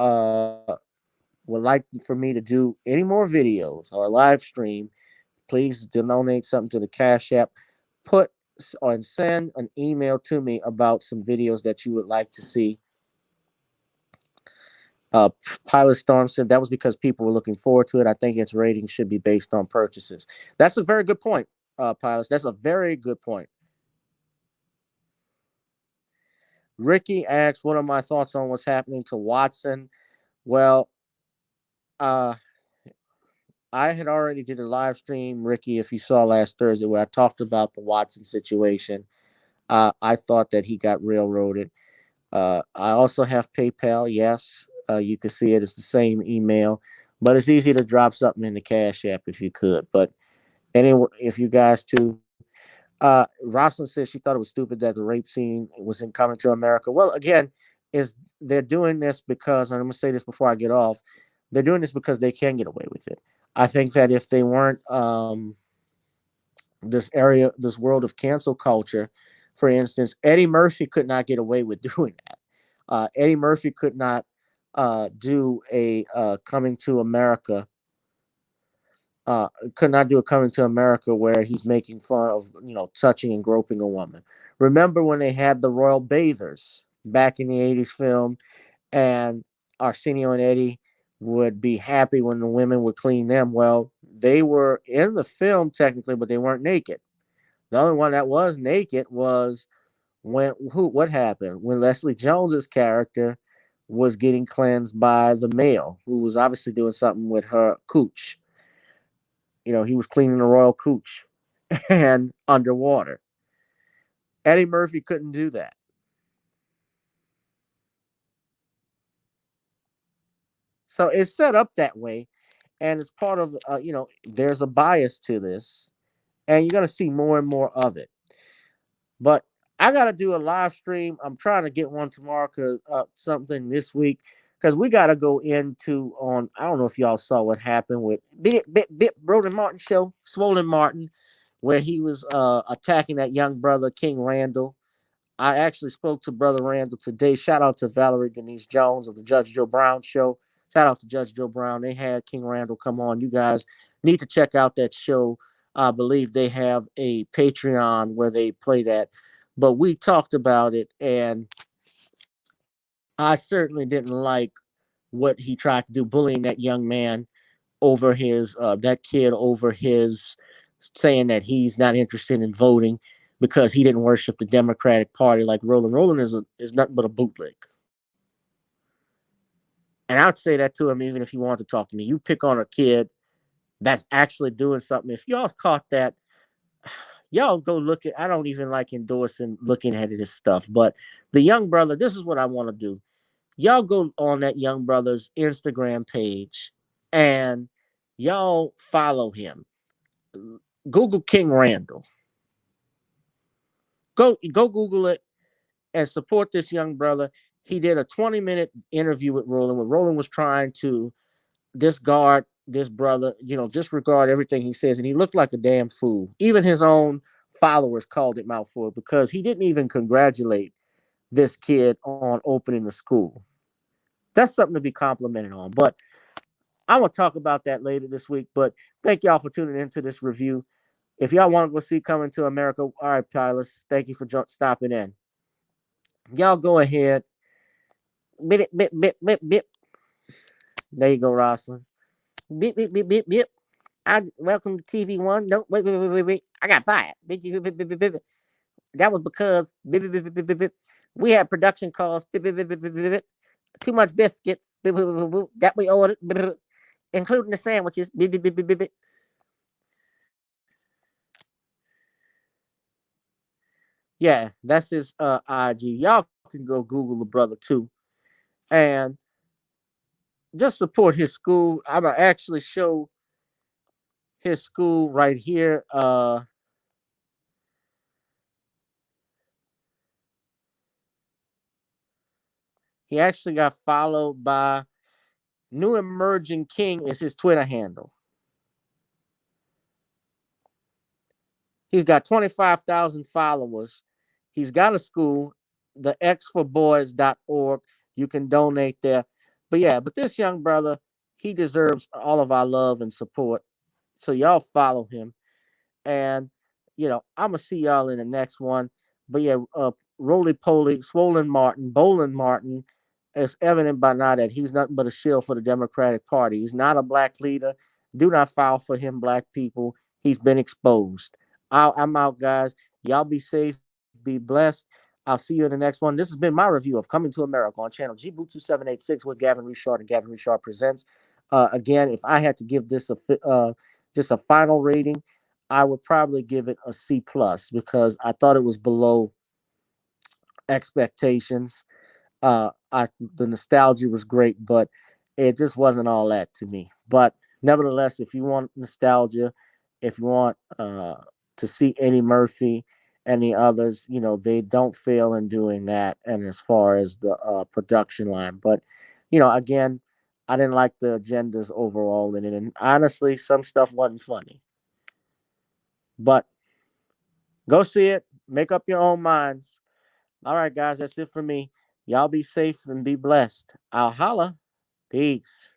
[SPEAKER 3] would like for me to do any more videos or live stream, please donate something to the Cash App. Put or send an email to me about some videos that you would like to see. Pilot Storm said that was because people were looking forward to it. I think its rating should be based on purchases. That's a very good point, Pilots. That's a very good point. Ricky asks, what are my thoughts on what's happening to Watson? Well, I had already did a live stream, Ricky, if you saw last Thursday, where I talked about the Watson situation. I thought that he got railroaded. I also have PayPal. Yes, you can see it. It's the same email, but it's easy to drop something in the Cash App if you could. But anyway, if you guys too. Rosalind said she thought it was stupid that the rape scene was in Coming to America. Well, again, is they're doing this because, and I'm gonna say this before I get off, they're doing this because they can get away with it. I think that if they weren't this world of cancel culture, for instance, Eddie Murphy could not get away with doing that. Eddie Murphy could not do a Coming to America. Could not do a Coming to America where he's making fun of touching and groping a woman. Remember when they had the Royal Bathers back in the '80s film, and Arsenio and Eddie would be happy when the women would clean them. Well, they were in the film technically, but they weren't naked. The only one that was naked was what happened when Leslie Jones's character was getting cleansed by the male who was obviously doing something with her cooch. He was cleaning the royal cooch and underwater. Eddie Murphy couldn't do that. So it's set up that way, and it's part of there's a bias to this, and you're gonna see more and more of it. But I gotta do a live stream. I'm trying to get one tomorrow because something this week because we got to go into on. I don't know if y'all saw what happened with Bit Roland Martin show, Swollen Martin, where he was attacking that young brother King Randall. I actually spoke to Brother Randall today. Shout out to Valerie Denise Jones of the Judge Joe Brown show. Shout out to Judge Joe Brown. They had King Randall come on. You guys need to check out that show. I believe they have a Patreon where they play that. But we talked about it, and I certainly didn't like what he tried to do, bullying that young man over his that kid over his saying that he's not interested in voting because he didn't worship the Democratic Party like Roland. Roland is nothing but a bootleg. And I'd say that to him even if he wanted to talk to me. You pick on a kid that's actually doing something. If y'all caught that, y'all go look at. I don't even like endorsing looking at this stuff, but the young brother. This is what I want to do. Y'all go on that young brother's Instagram page and y'all follow him. Google King Randall. Go Google it and support this young brother. He did a 20-minute interview with Roland where Roland was trying to discard this brother, disregard everything he says, and he looked like a damn fool. Even his own followers called him out for it because he didn't even congratulate this kid on opening the school. That's something to be complimented on. But I'm gonna talk about that later this week. But thank y'all for tuning into this review. If y'all want to go see Coming to America, all right, Tyler, thank you for stopping in. Y'all go ahead. Bip, bip, bip, bip, bip. There you go, Rosalind. Bip, bip, bip, bip, bip. Welcome to TV One. No, wait. I got fired. Bip, bip, bip, bip, bip, bip. That was because bip, bip, bip, bip, bip, bip. We had production calls. Bip, bip, bip, bip, bip, bip. Too much biscuits. Bip, bip, bip, bip, that we ordered. Bip, bip, including the sandwiches. Bip, bip, bip, bip, bip. Yeah, that's his IG. Y'all can go Google the brother too. And just support his school. I'm gonna actually show his school right here. He actually got followed by New Emerging King is his Twitter handle. He's got 25,000 followers. He's got a school, the xforboys.org. You can donate there. But this young brother, he deserves all of our love and support. So y'all follow him. And, I'm going to see y'all in the next one. But Roly Poly, Swollen Martin, Bolin Martin, it's evident by now that he's nothing but a shill for the Democratic Party. He's not a black leader. Do not file for him, black people. He's been exposed. I'm out, guys. Y'all be safe. Be blessed. I'll see you in the next one. This has been my review of Coming to America on channel GBoot 2786 with Gavin Richard and Gavin Richard Presents. Again, if I had to give this just a final rating, I would probably give it a C+ because I thought it was below expectations. The nostalgia was great, but it just wasn't all that to me. But nevertheless, if you want nostalgia, if you want to see Eddie Murphy and the others, they don't fail in doing that. And as far as the production line, but again, I didn't like the agendas overall in it, and honestly, some stuff wasn't funny. But go see it, make up your own minds. All right, guys, that's it for me. Y'all be safe and be blessed. I'll holla. Peace.